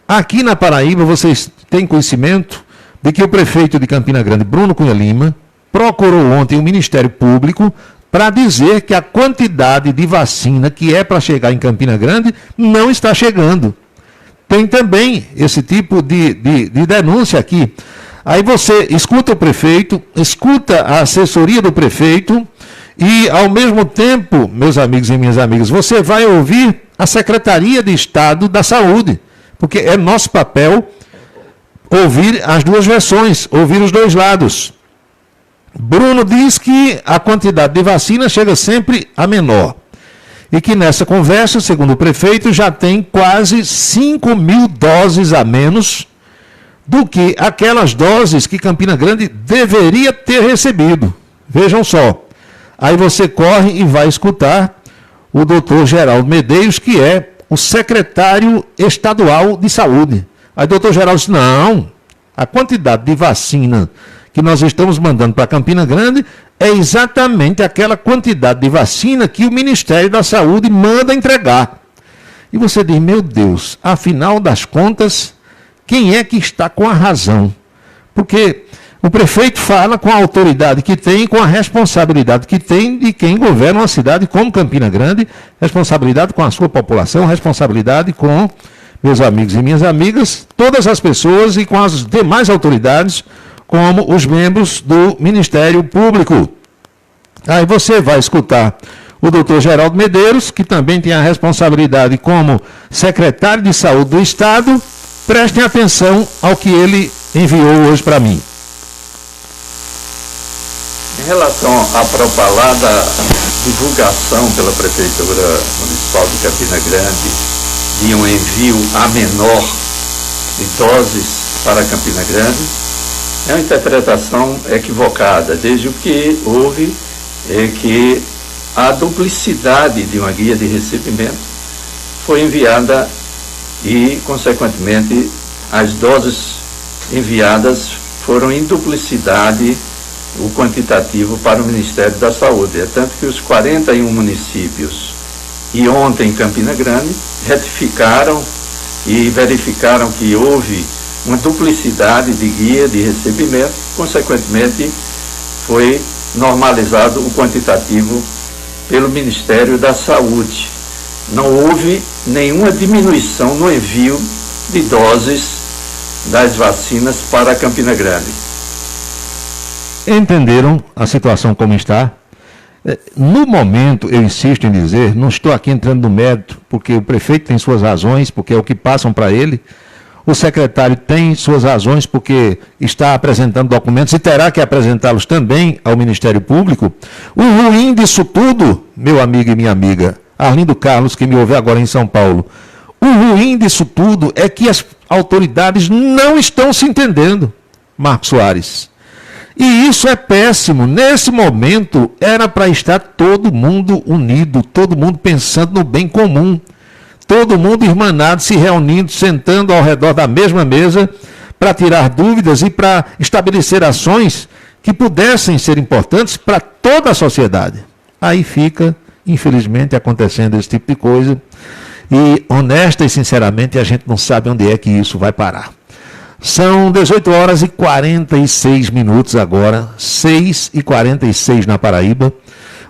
Aqui na Paraíba, vocês têm conhecimento de que o prefeito de Campina Grande, Bruno Cunha Lima, procurou ontem o Ministério Público para dizer que a quantidade de vacina que é para chegar em Campina Grande não está chegando. Tem também esse tipo de denúncia aqui. Aí você escuta o prefeito, escuta a assessoria do prefeito e, ao mesmo tempo, meus amigos e minhas amigas, você vai ouvir a Secretaria de Estado da Saúde, porque é nosso papel ouvir as duas versões, ouvir os dois lados. Bruno diz que a quantidade de vacina chega sempre a menor. E que nessa conversa, segundo o prefeito, já tem quase 5.000 doses a menos do que aquelas doses que Campina Grande deveria ter recebido. Vejam só. Aí você corre e vai escutar o doutor Geraldo Medeiros, que é o secretário estadual de saúde. Aí o doutor Geraldo disse, não, a quantidade de vacina que nós estamos mandando para Campina Grande é exatamente aquela quantidade de vacina que o Ministério da Saúde manda entregar. E você diz, meu Deus, afinal das contas, quem é que está com a razão? Porque o prefeito fala com a autoridade que tem, com a responsabilidade que tem de quem governa uma cidade como Campina Grande, responsabilidade com a sua população, responsabilidade com meus amigos e minhas amigas, todas as pessoas e com as demais autoridades, como os membros do Ministério Público. Aí você vai escutar o doutor Geraldo Medeiros, que também tem a responsabilidade como secretário de Saúde do Estado. Prestem atenção ao que ele enviou hoje para mim. Em relação à propalada divulgação pela Prefeitura Municipal de Campina Grande de um envio a menor de doses para Campina Grande, é uma interpretação equivocada, desde o que houve que a duplicidade de uma guia de recebimento foi enviada e, consequentemente, as doses enviadas foram em duplicidade o quantitativo para o Ministério da Saúde. É tanto que os 41 municípios e ontem em Campina Grande retificaram e verificaram que houve uma duplicidade de guia de recebimento, consequentemente foi normalizado o quantitativo pelo Ministério da Saúde. Não houve nenhuma diminuição no envio de doses das vacinas para Campina Grande. Entenderam a situação como está? No momento, eu insisto em dizer, não estou aqui entrando no mérito, porque o prefeito tem suas razões, porque é o que passam para ele. O secretário tem suas razões porque está apresentando documentos e terá que apresentá-los também ao Ministério Público. O ruim disso tudo, meu amigo e minha amiga, Arlindo Carlos, que me ouve agora em São Paulo, o ruim disso tudo é que as autoridades não estão se entendendo, Marcos Soares. E isso é péssimo. Nesse momento, era para estar todo mundo unido, todo mundo pensando no bem comum. Todo mundo irmanado, se reunindo, sentando ao redor da mesma mesa para tirar dúvidas e para estabelecer ações que pudessem ser importantes para toda a sociedade. Aí fica, infelizmente, acontecendo esse tipo de coisa e, honesta e sinceramente, a gente não sabe onde é que isso vai parar. São 18 horas e 46 minutos agora, 6h46 na Paraíba.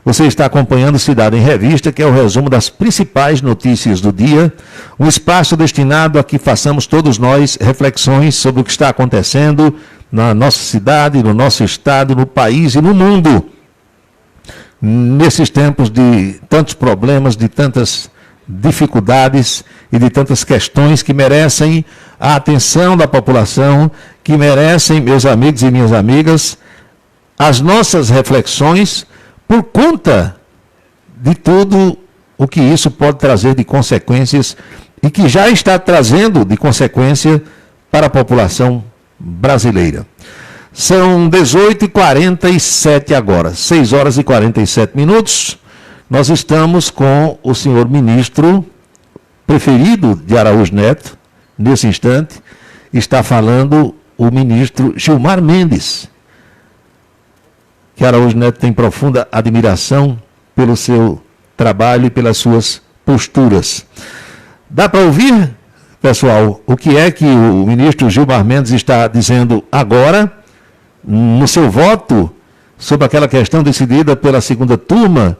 Você está acompanhando Cidade em Revista, que é o resumo das principais notícias do dia, um espaço destinado a que façamos todos nós reflexões sobre o que está acontecendo na nossa cidade, no nosso estado, no país e no mundo. Nesses tempos de tantos problemas, de tantas dificuldades e de tantas questões que merecem a atenção da população, que merecem, meus amigos e minhas amigas, as nossas reflexões, por conta de tudo o que isso pode trazer de consequências e que já está trazendo de consequência para a população brasileira. São 18h47 agora, 6 horas e 47 minutos. Nós estamos com o senhor ministro preferido de Araújo Neto. Nesse instante, está falando o ministro Gilmar Mendes, que Araújo Neto tem profunda admiração pelo seu trabalho e pelas suas posturas. Dá para ouvir, pessoal, o que é que o ministro Gilmar Mendes está dizendo agora, no seu voto, sobre aquela questão decidida pela segunda turma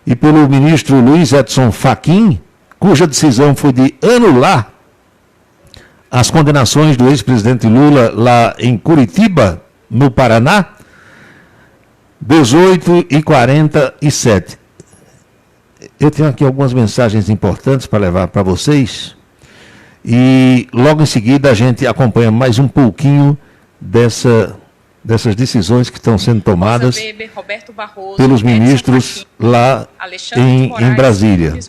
e pelo ministro Luiz Edson Fachin, cuja decisão foi de anular as condenações do ex-presidente Lula lá em Curitiba, no Paraná. 18h47. Eu tenho aqui algumas mensagens importantes para levar para vocês e logo em seguida a gente acompanha mais um pouquinho dessas decisões que estão sendo tomadas pelos ministros lá em Brasília.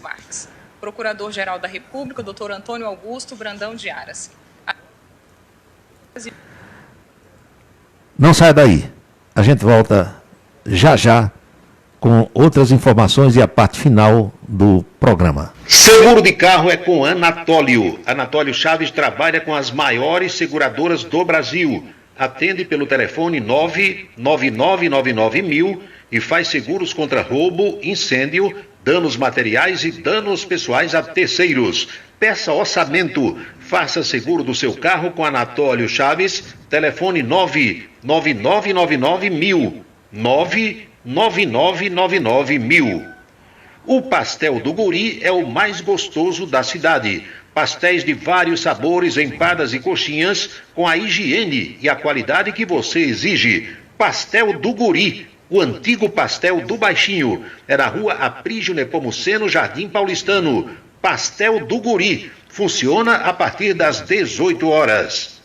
Procurador-Geral da República, Dr. Antônio Augusto Brandão de Aras. Não saia daí. A gente volta já com outras informações e a parte final do programa. Seguro de carro é com Anatólio. Anatólio Chaves trabalha com as maiores seguradoras do Brasil. Atende pelo telefone 99999.000 e faz seguros contra roubo, incêndio, danos materiais e danos pessoais a terceiros. Peça orçamento. Faça seguro do seu carro com Anatólio Chaves. Telefone 99999.000. 99999.000. O pastel do Guri é o mais gostoso da cidade. Pastéis de vários sabores, empadas e coxinhas com a higiene e a qualidade que você exige. Pastel do Guri. O antigo pastel do Baixinho. É na rua Aprígio Nepomuceno, Jardim Paulistano. Pastel do Guri. Funciona a partir das 18 horas.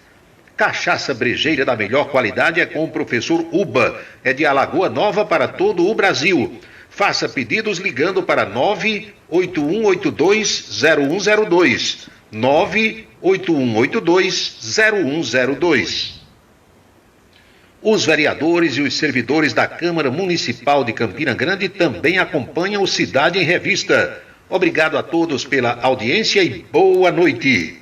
Cachaça brejeira da melhor qualidade é com o professor Uba. É de Alagoa Nova para todo o Brasil. Faça pedidos ligando para 981820102. 981820102. Os vereadores e os servidores da Câmara Municipal de Campina Grande também acompanham o Cidade em Revista. Obrigado a todos pela audiência e boa noite.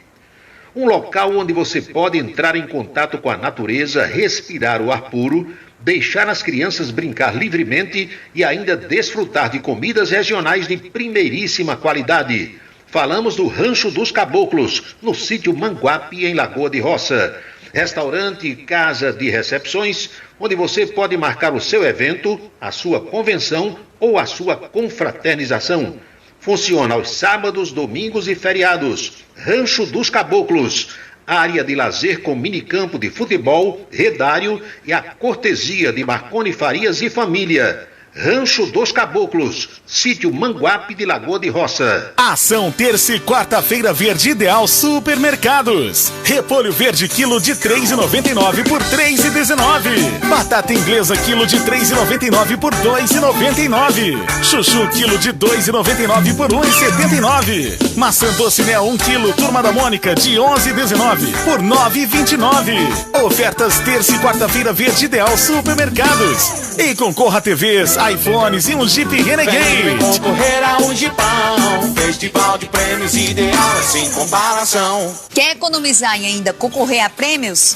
Um local onde você pode entrar em contato com a natureza, respirar o ar puro, deixar as crianças brincar livremente e ainda desfrutar de comidas regionais de primeiríssima qualidade. Falamos do Rancho dos Caboclos, no sítio Manguape, em Lagoa de Roça. Restaurante e casa de recepções, onde você pode marcar o seu evento, a sua convenção ou a sua confraternização. Funciona aos sábados, domingos e feriados. Rancho dos Caboclos, área de lazer com minicampo de futebol, redário e a cortesia de Marconi Farias e família. Rancho dos Caboclos, sítio Manguape de Lagoa de Roça. Ação terça e quarta-feira verde ideal Supermercados. Repolho verde quilo de R$ 3,99 por R$ 3,19. Batata inglesa quilo de R$ 3,99 por R$ 2,99. Chuchu quilo de R$ 2,99 por R$ 1,79. Maçã doce Mel 1 quilo Turma da Mônica de R$ 11,19 por R$ 9,29. Ofertas terça e quarta-feira verde ideal Supermercados. E concorra a TVs, iPhones e um Jeep Renegade. Vem concorrer a um Jeepão. Festival de prêmios ideal sem comparação. Quer economizar e ainda concorrer a prêmios?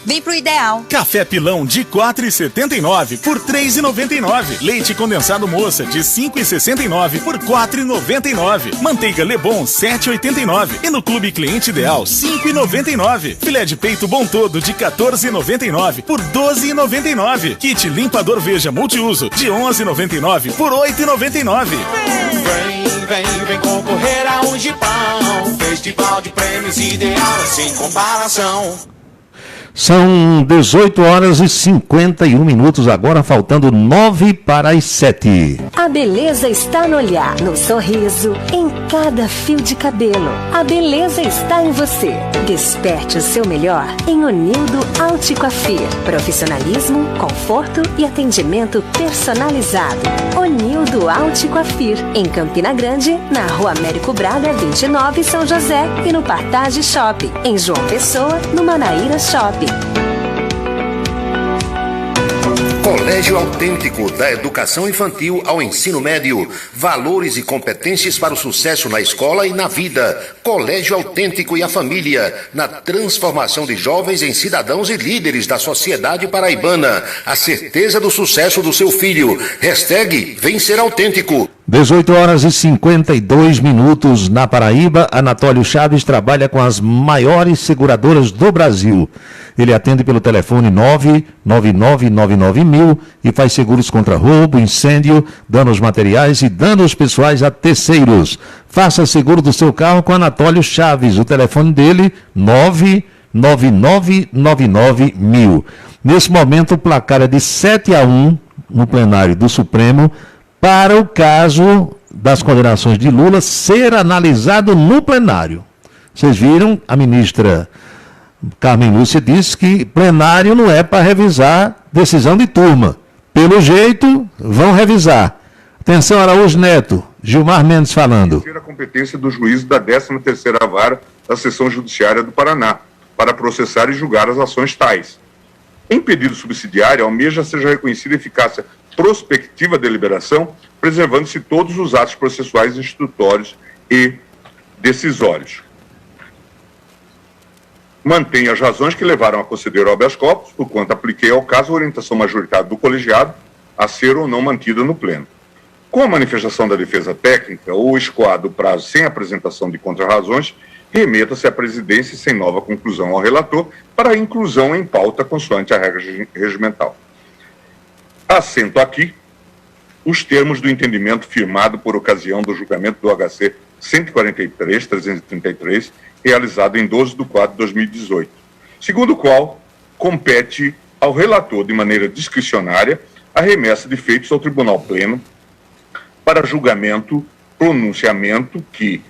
Vem pro Ideal. Café Pilão de R$ 4,79 por R$ 3,99. Leite condensado Moça de R$ 5,69 por R$ 4,99. Manteiga Lebon R$ 7,89. E no Clube Cliente Ideal R$ 5,99. Filé de peito Bom Todo de R$ 14,99 por R$ 12,99. Kit limpador Veja multiuso de R$ 11,99 por R$ 8,99. Vem concorrer a um Jeepão. Festival de prêmios ideal sem comparação. São 18 horas e 51 minutos, agora faltando 9 para as 7. A beleza está no olhar, no sorriso, em cada fio de cabelo. A beleza está em você. Desperte o seu melhor em Unildo Alticoafir. Profissionalismo, conforto e atendimento personalizado. Unildo Alticoafir, em Campina Grande, na Rua Américo Braga, 29, São José, e no Partage Shopping, em João Pessoa, no Manaíra Shopping. Colégio Autêntico, da educação infantil ao ensino médio. Valores e competências para o sucesso na escola e na vida. Colégio Autêntico e a família, na transformação de jovens em cidadãos e líderes da sociedade paraibana. A certeza do sucesso do seu filho. Hashtag Vem Ser Autêntico. 18 horas e 52 minutos na Paraíba. Anatólio Chaves trabalha com as maiores seguradoras do Brasil. Ele atende pelo telefone 99999.000 e faz seguros contra roubo, incêndio, danos materiais e danos pessoais a terceiros. Faça seguro do seu carro com Anatólio Chaves. O telefone dele, 99999.000. Nesse momento, o placar é de 7-1 no plenário do Supremo para o caso das condenações de Lula ser analisado no plenário. Vocês viram, a ministra Carmen Lúcia disse que plenário não é para revisar decisão de turma. Pelo jeito, vão revisar. Atenção, Araújo Neto, Gilmar Mendes falando. A competência do juiz da 13ª Vara da Seção Judiciária do Paraná para processar e julgar as ações tais. Em pedido subsidiário, almeja seja reconhecida a eficácia prospectiva da deliberação, preservando-se todos os atos processuais instrutórios e decisórios. Mantém as razões que levaram a conceder o habeas corpus, por quanto apliquei ao caso a orientação majoritária do colegiado a ser ou não mantida no pleno. Com a manifestação da defesa técnica ou escoado o prazo sem apresentação de contrarrazões, remeta-se à presidência sem nova conclusão ao relator para a inclusão em pauta consoante a regra regimental. Assento aqui os termos do entendimento firmado por ocasião do julgamento do HC 143-333, realizado em 12/4/2018, segundo o qual compete ao relator, de maneira discricionária, a remessa de feitos ao Tribunal Pleno para julgamento, pronunciamento que,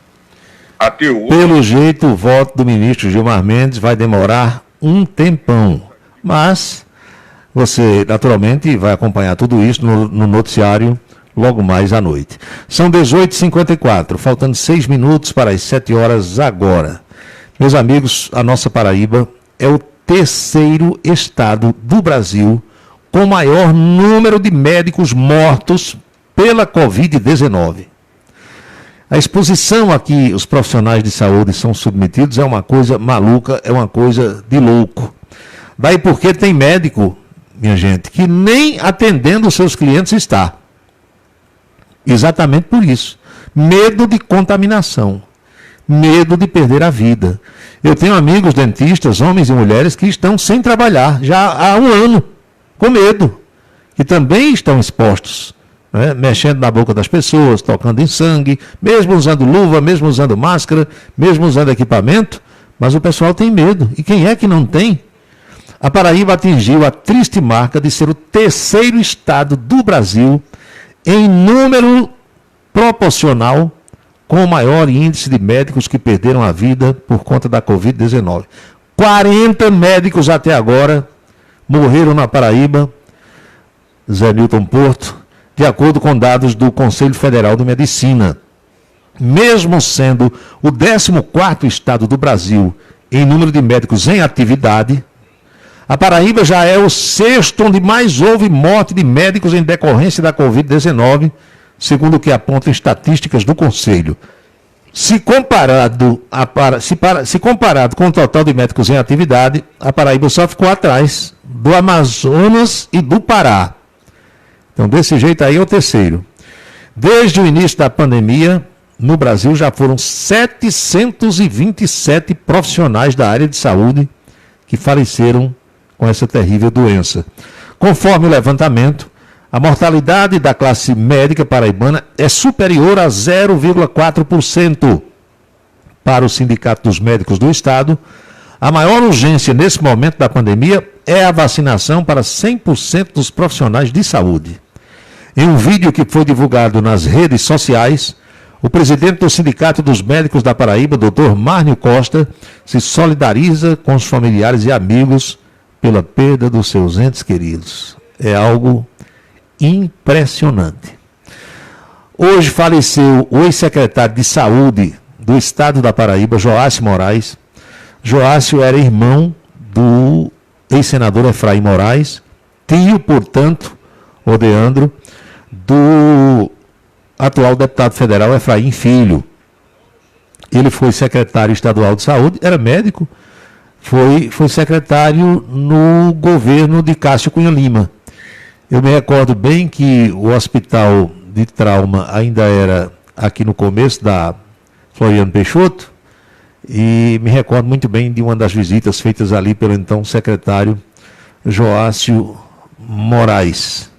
até hoje... Pelo jeito, o voto do ministro Gilmar Mendes vai demorar um tempão, mas você, naturalmente, vai acompanhar tudo isso no noticiário logo mais à noite. São 18h54, faltando 6 minutos para as 7 horas agora. Meus amigos, a nossa Paraíba é o terceiro estado do Brasil com maior número de médicos mortos pela Covid-19. A exposição a que os profissionais de saúde são submetidos é uma coisa maluca, é uma coisa de louco. Daí porque tem médico, minha gente, que nem atendendo os seus clientes está. Exatamente por isso. Medo de contaminação. Medo de perder a vida. Eu tenho amigos dentistas, homens e mulheres, que estão sem trabalhar já há um ano, com medo, que também estão expostos, né? Mexendo na boca das pessoas, tocando em sangue, mesmo usando luva, mesmo usando máscara, mesmo usando equipamento, mas o pessoal tem medo. E quem é que não tem? A Paraíba atingiu a triste marca de ser o terceiro estado do Brasil em número proporcional com o maior índice de médicos que perderam a vida por conta da Covid-19. 40 médicos até agora morreram na Paraíba, Zé Newton Porto, de acordo com dados do Conselho Federal de Medicina. Mesmo sendo o 14º estado do Brasil em número de médicos em atividade, a Paraíba já é o 6º onde mais houve morte de médicos em decorrência da Covid-19, segundo o que apontam estatísticas do Conselho. Se comparado com o total de médicos em atividade, a Paraíba só ficou atrás do Amazonas e do Pará. Então, desse jeito aí é o terceiro. Desde o início da pandemia, no Brasil já foram 727 profissionais da área de saúde que faleceram com essa terrível doença. Conforme o levantamento, a mortalidade da classe médica paraibana é superior a 0,4%. Para o Sindicato dos Médicos do Estado, a maior urgência nesse momento da pandemia é a vacinação para 100% dos profissionais de saúde. Em um vídeo que foi divulgado nas redes sociais, o presidente do Sindicato dos Médicos da Paraíba, Dr. Márnio Costa, se solidariza com os familiares e amigos pela perda dos seus entes queridos. É algo impressionante. Hoje faleceu o ex-secretário de Saúde do Estado da Paraíba, Joácio Moraes. Joácio era irmão do ex-senador Efraim Moraes, tio, portanto, Odeandro, do atual deputado federal Efraim Filho. Ele foi secretário estadual de saúde, era médico, foi secretário no governo de Cássio Cunha Lima. Eu me recordo bem que o hospital de trauma ainda era aqui no começo da Floriano Peixoto, e me recordo muito bem de uma das visitas feitas ali pelo então secretário Joácio Moraes.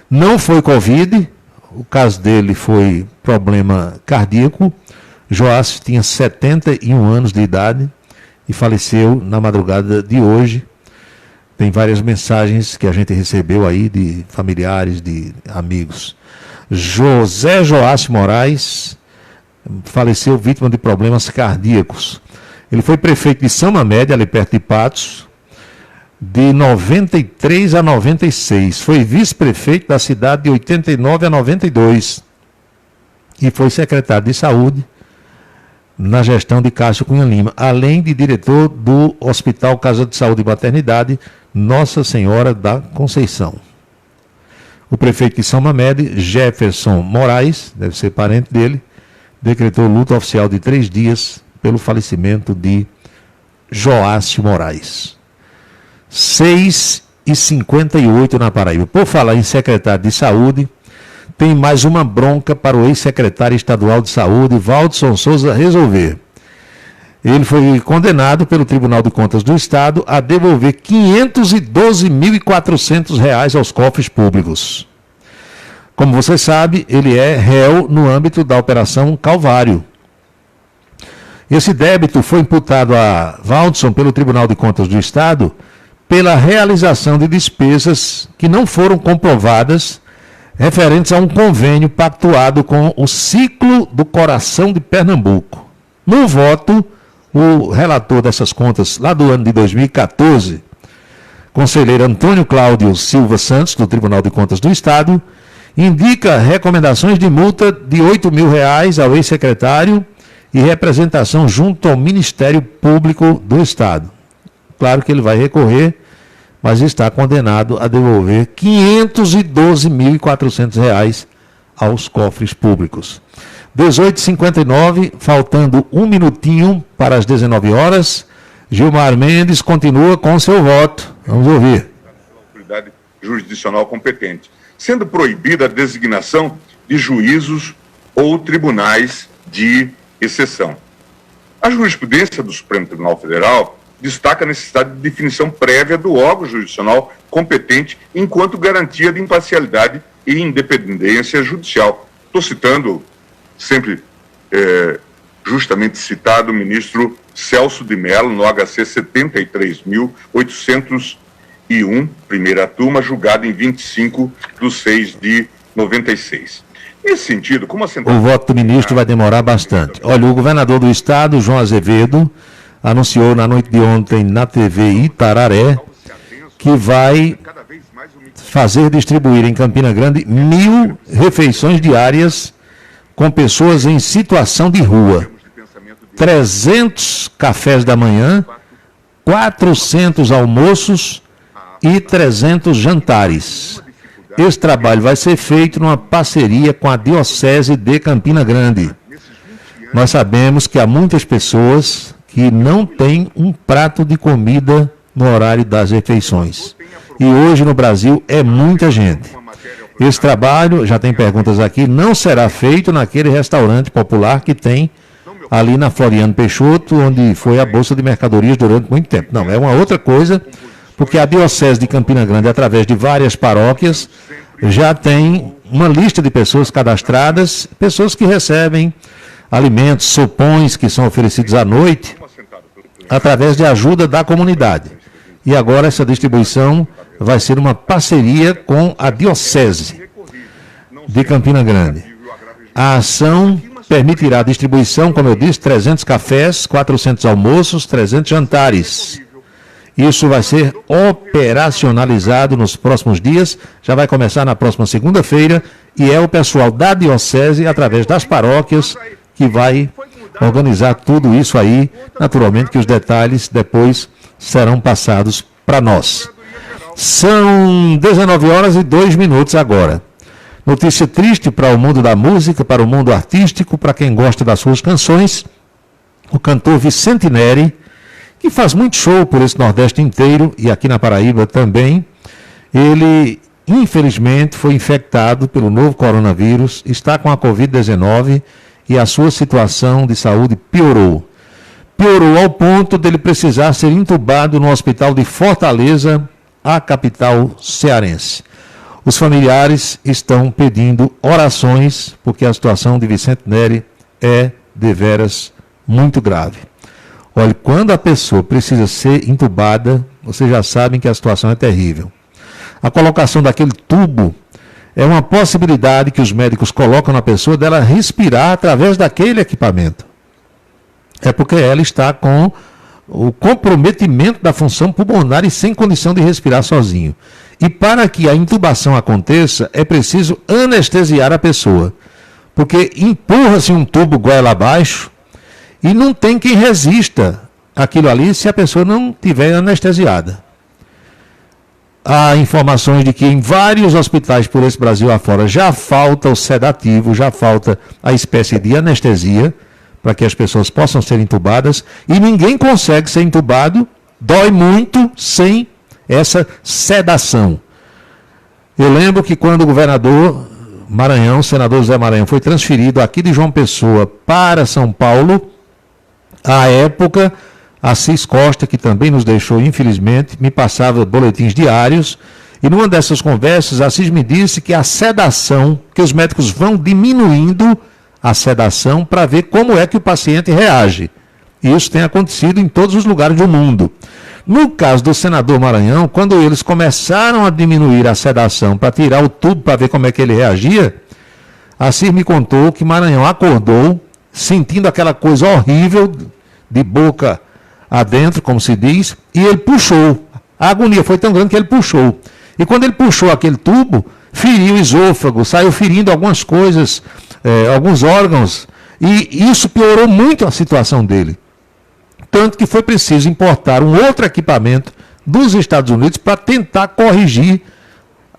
Não foi Covid, o caso dele foi problema cardíaco. Joácio tinha 71 anos de idade e faleceu na madrugada de hoje. Tem várias mensagens que a gente recebeu aí de familiares, de amigos. José Joácio Moraes faleceu vítima de problemas cardíacos. Ele foi prefeito de São Mamédia, ali perto de Patos, de 93 a 96. Foi vice-prefeito da cidade de 89 a 92. E foi secretário de saúde na gestão de Cássio Cunha Lima, além de diretor do Hospital Casa de Saúde e Maternidade Nossa Senhora da Conceição. O prefeito de São Mamédia, Jefferson Moraes, deve ser parente dele, decretou luto oficial de 3 dias pelo falecimento de Joácio Moraes. 6h58 na Paraíba. Por falar em secretário de saúde, tem mais uma bronca para o ex-secretário estadual de saúde, Valdson Souza, resolver. Ele foi condenado pelo Tribunal de Contas do Estado a devolver R$ 512.400 aos cofres públicos. Como você sabe, ele é réu no âmbito da Operação Calvário. Esse débito foi imputado a Valdson pelo Tribunal de Contas do Estado pela realização de despesas que não foram comprovadas referentes a um convênio pactuado com o Ciclo do Coração de Pernambuco. No voto, o relator dessas contas, lá do ano de 2014, conselheiro Antônio Cláudio Silva Santos, do Tribunal de Contas do Estado, indica recomendações de multa de R$ 8.000 ao ex-secretário e representação junto ao Ministério Público do Estado. Claro que ele vai recorrer, mas está condenado a devolver R$ 512.400 aos cofres públicos. 18h59, faltando um minutinho para as 19 horas, Gilmar Mendes continua com seu voto. Vamos ouvir. Autoridade jurisdicional competente, sendo proibida a designação de juízos ou tribunais de exceção. A jurisprudência do Supremo Tribunal Federal destaca a necessidade de definição prévia do órgão jurisdicional competente enquanto garantia de imparcialidade e independência judicial. Estou citando, sempre justamente citado, o ministro Celso de Mello, no HC 73.801, primeira turma, julgado em 25/6/96. Nesse sentido, como a O voto do ministro vai demorar bastante. Olha, o governador do estado, João Azevedo, anunciou na noite de ontem na TV Itararé que vai distribuir em Campina Grande 1.000 refeições diárias com pessoas em situação de rua. 300 cafés da manhã, 400 almoços e 300 jantares. Esse trabalho vai ser feito numa parceria com a Diocese de Campina Grande. Nós sabemos que há muitas pessoas que não têm um prato de comida no horário das refeições. E hoje no Brasil é muita gente. Esse trabalho, já tem perguntas aqui, não será feito naquele restaurante popular que tem ali na Floriano Peixoto, onde foi a Bolsa de Mercadorias durante muito tempo. Não, é uma outra coisa, porque a Diocese de Campina Grande, através de várias paróquias, já tem uma lista de pessoas cadastradas, pessoas que recebem alimentos, sopões que são oferecidos à noite, através de ajuda da comunidade. E agora essa distribuição vai ser uma parceria com a Diocese de Campina Grande. A ação permitirá a distribuição, como eu disse, 300 cafés, 400 almoços, 300 jantares. Isso vai ser operacionalizado nos próximos dias, já vai começar na próxima segunda-feira, e é o pessoal da Diocese, através das paróquias, que vai organizar tudo isso aí. Naturalmente que os detalhes depois serão passados para nós. São 19 horas e 2 minutos agora. Notícia triste para o mundo da música, para o mundo artístico, para quem gosta das suas canções. O cantor Vicente Neri, que faz muito show por esse Nordeste inteiro e aqui na Paraíba também, ele infelizmente foi infectado pelo novo coronavírus, está com a Covid-19 e a sua situação de saúde piorou. Piorou ao ponto dele precisar ser entubado no hospital de Fortaleza, a capital cearense. Os familiares estão pedindo orações, porque a situação de Vicente Neri é deveras muito grave. Olha, quando a pessoa precisa ser entubada, vocês já sabem que a situação é terrível. A colocação daquele tubo é uma possibilidade que os médicos colocam na pessoa dela respirar através daquele equipamento. É porque ela está com o comprometimento da função pulmonar e sem condição de respirar sozinho. E para que a intubação aconteça, é preciso anestesiar a pessoa. Porque empurra-se um tubo goela abaixo e não tem quem resista aquilo ali se a pessoa não tiver anestesiada. Há informações de que em vários hospitais por esse Brasil afora já falta o sedativo, já falta a espécie de anestesia para que as pessoas possam ser entubadas e ninguém consegue ser entubado, dói muito sem essa sedação. Eu lembro que quando o governador Maranhão, o senador José Maranhão, foi transferido aqui de João Pessoa para São Paulo, à época, Assis Costa, que também nos deixou, infelizmente, me passava boletins diários, e numa dessas conversas, Assis me disse que a sedação, que os médicos vão diminuindo a sedação para ver como é que o paciente reage. E isso tem acontecido em todos os lugares do mundo. No caso do senador Maranhão, quando eles começaram a diminuir a sedação para tirar o tubo para ver como é que ele reagia, Assis me contou que Maranhão acordou sentindo aquela coisa horrível de boca adentro, como se diz, e ele puxou. A agonia foi tão grande que ele puxou. E quando ele puxou aquele tubo, feriu o esôfago, saiu ferindo algumas coisas, alguns órgãos, e isso piorou muito a situação dele. Tanto que foi preciso importar um outro equipamento dos Estados Unidos para tentar corrigir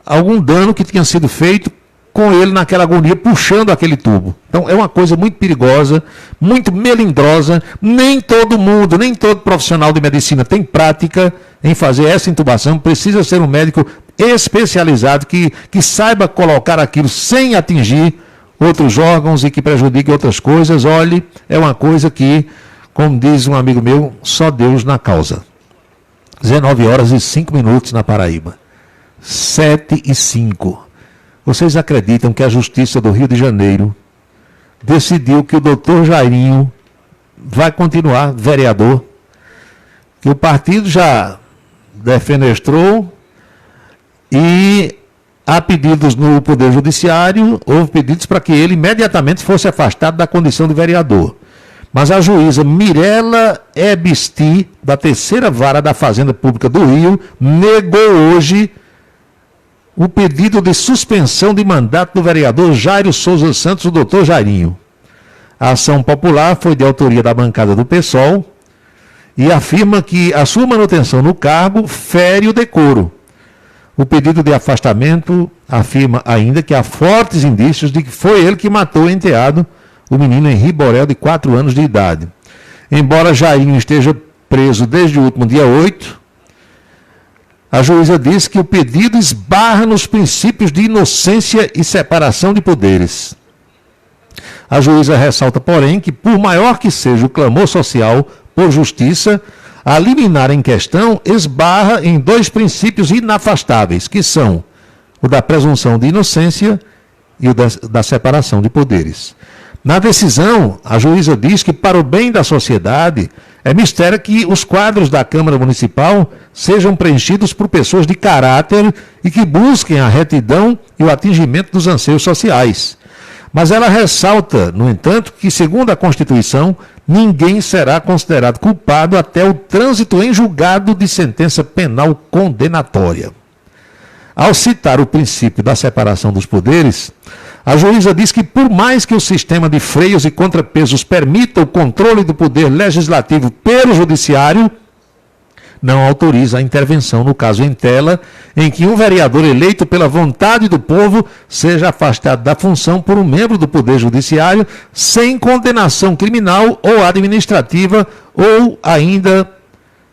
algum dano que tinha sido feito com ele naquela agonia, puxando aquele tubo. Então é uma coisa muito perigosa, muito melindrosa. Nem todo mundo, nem todo profissional de medicina tem prática em fazer essa intubação. Precisa ser um médico especializado que saiba colocar aquilo sem atingir outros órgãos e que prejudique outras coisas. Olhe, é uma coisa que, como diz um amigo meu, só Deus na causa. 19 horas e 5 minutos na Paraíba. 7h05. Vocês acreditam que a Justiça do Rio de Janeiro decidiu que o doutor Jairinho vai continuar vereador? Que o partido já defenestrou e há pedidos no Poder Judiciário, houve pedidos para que ele imediatamente fosse afastado da condição de vereador. Mas a juíza Mirela Ebsti, da 3ª Vara da Fazenda Pública do Rio, negou hoje o pedido de suspensão de mandato do vereador Jairo Souza Santos, o doutor Jairinho. A ação popular foi de autoria da bancada do PSOL e afirma que a sua manutenção no cargo fere o decoro. O pedido de afastamento afirma ainda que há fortes indícios de que foi ele que matou o enteado, o menino Henri Borel, de 4 anos de idade. Embora Jairinho esteja preso desde o último dia 8, a juíza diz que o pedido esbarra nos princípios de inocência e separação de poderes. A juíza ressalta, porém, que por maior que seja o clamor social por justiça, a liminar em questão esbarra em 2 princípios inafastáveis, que são o da presunção de inocência e o da separação de poderes. Na decisão, a juíza diz que, para o bem da sociedade, é mistério que os quadros da Câmara Municipal sejam preenchidos por pessoas de caráter e que busquem a retidão e o atingimento dos anseios sociais. Mas ela ressalta, no entanto, que, segundo a Constituição, ninguém será considerado culpado até o trânsito em julgado de sentença penal condenatória. Ao citar o princípio da separação dos poderes, a juíza diz que, por mais que o sistema de freios e contrapesos permita o controle do poder legislativo pelo judiciário, não autoriza a intervenção no caso em tela, em que um vereador eleito pela vontade do povo seja afastado da função por um membro do Poder Judiciário sem condenação criminal ou administrativa ou ainda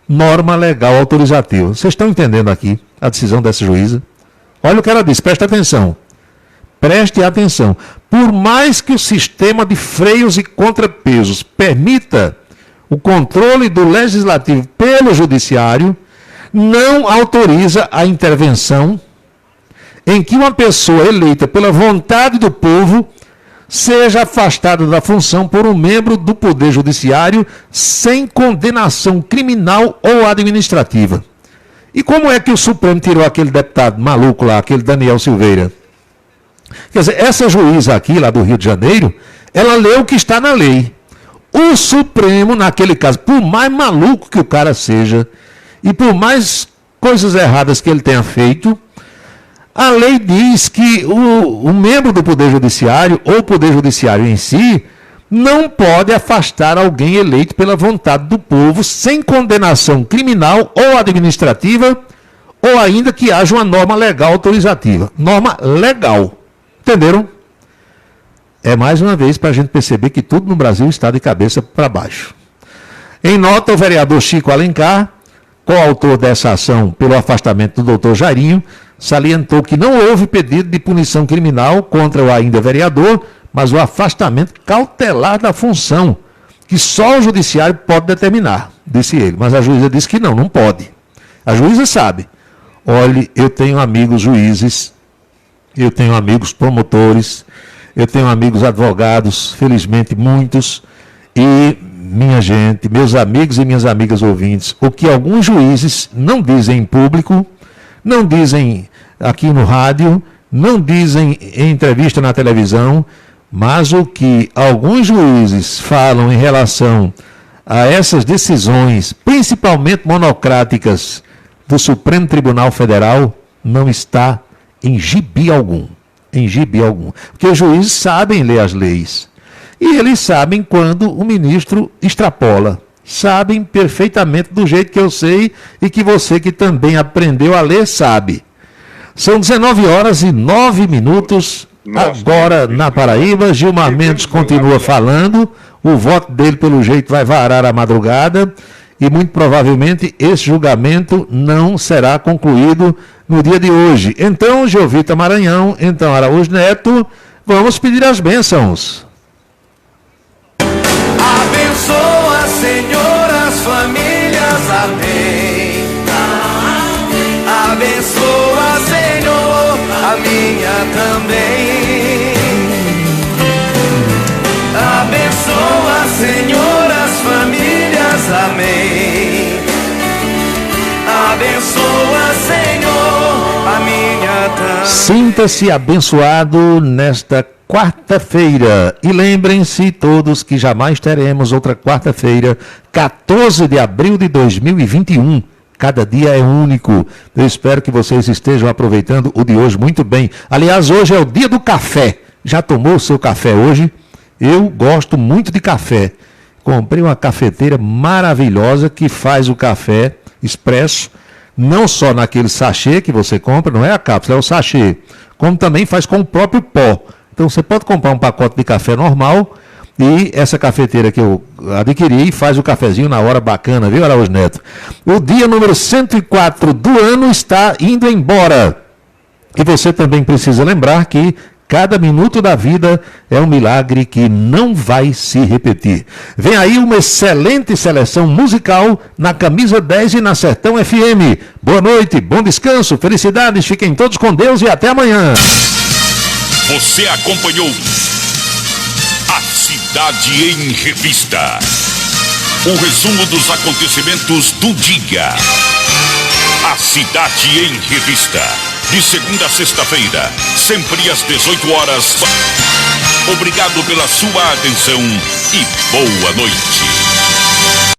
norma legal autorizativa. Vocês estão entendendo aqui a decisão dessa juíza? Olha o que ela diz, preste atenção. Preste atenção. Por mais que o sistema de freios e contrapesos permita o controle do legislativo pelo judiciário, não autoriza a intervenção em que uma pessoa eleita pela vontade do povo seja afastada da função por um membro do Poder Judiciário sem condenação criminal ou administrativa. E como é que o Supremo tirou aquele deputado maluco lá, aquele Daniel Silveira? Quer dizer, essa juíza aqui, lá do Rio de Janeiro, ela leu o que está na lei. O Supremo, naquele caso, por mais maluco que o cara seja, e por mais coisas erradas que ele tenha feito, a lei diz que o membro do Poder Judiciário, ou o Poder Judiciário em si, não pode afastar alguém eleito pela vontade do povo sem condenação criminal ou administrativa, ou ainda que haja uma norma legal autorizativa. Norma legal. Entenderam? É mais uma vez para a gente perceber que tudo no Brasil está de cabeça para baixo. Em nota, o vereador Chico Alencar, coautor dessa ação pelo afastamento do doutor Jairinho, salientou que não houve pedido de punição criminal contra o ainda vereador, mas o afastamento cautelar da função, que só o judiciário pode determinar, disse ele. Mas a juíza disse que não pode. A juíza sabe. Olhe, eu tenho amigos juízes, eu tenho amigos promotores, eu tenho amigos advogados, felizmente muitos, e minha gente, meus amigos e minhas amigas ouvintes, o que alguns juízes não dizem em público, não dizem aqui no rádio, não dizem em entrevista na televisão, mas o que alguns juízes falam em relação a essas decisões, principalmente monocráticas, do Supremo Tribunal Federal, não está em gibi algum. Em gibi algum. Porque os juízes sabem ler as leis. E eles sabem quando o ministro extrapola. Sabem perfeitamente do jeito que eu sei e que você que também aprendeu a ler sabe. São 19h09. Agora na Paraíba, Gilmar Mendes continua falando. O voto dele, pelo jeito, vai varar a madrugada. E muito provavelmente esse julgamento não será concluído no dia de hoje. Então, Jovita Maranhão, então Araújo Neto, vamos pedir as bênçãos. Abençoa, Senhor, as famílias, amém. Abençoa, Senhor, a minha também. Abençoa, Senhor, as famílias, amém. Abençoa, Senhor, a minha também. Sinta-se abençoado nesta quarta-feira. E lembrem-se todos que jamais teremos outra quarta-feira, 14 de abril de 2021. Cada dia é único. Eu espero que vocês estejam aproveitando o de hoje muito bem. Aliás, hoje é o dia do café. Já tomou o seu café hoje? Eu gosto muito de café. Comprei uma cafeteira maravilhosa que faz o café expresso, não só naquele sachê que você compra, não é a cápsula, é o sachê, como também faz com o próprio pó. Então você pode comprar um pacote de café normal e essa cafeteira que eu adquiri faz o cafezinho na hora bacana, viu, Araújo Neto? O dia número 104 do ano está indo embora. E você também precisa lembrar que cada minuto da vida é um milagre que não vai se repetir. Vem aí uma excelente seleção musical na Camisa 10 e na Sertão FM. Boa noite, bom descanso, felicidades, fiquem todos com Deus e até amanhã. Você acompanhou A Cidade em Revista. Um resumo dos acontecimentos do dia. A Cidade em Revista. De segunda a sexta-feira, sempre às 18 horas. Obrigado pela sua atenção e boa noite.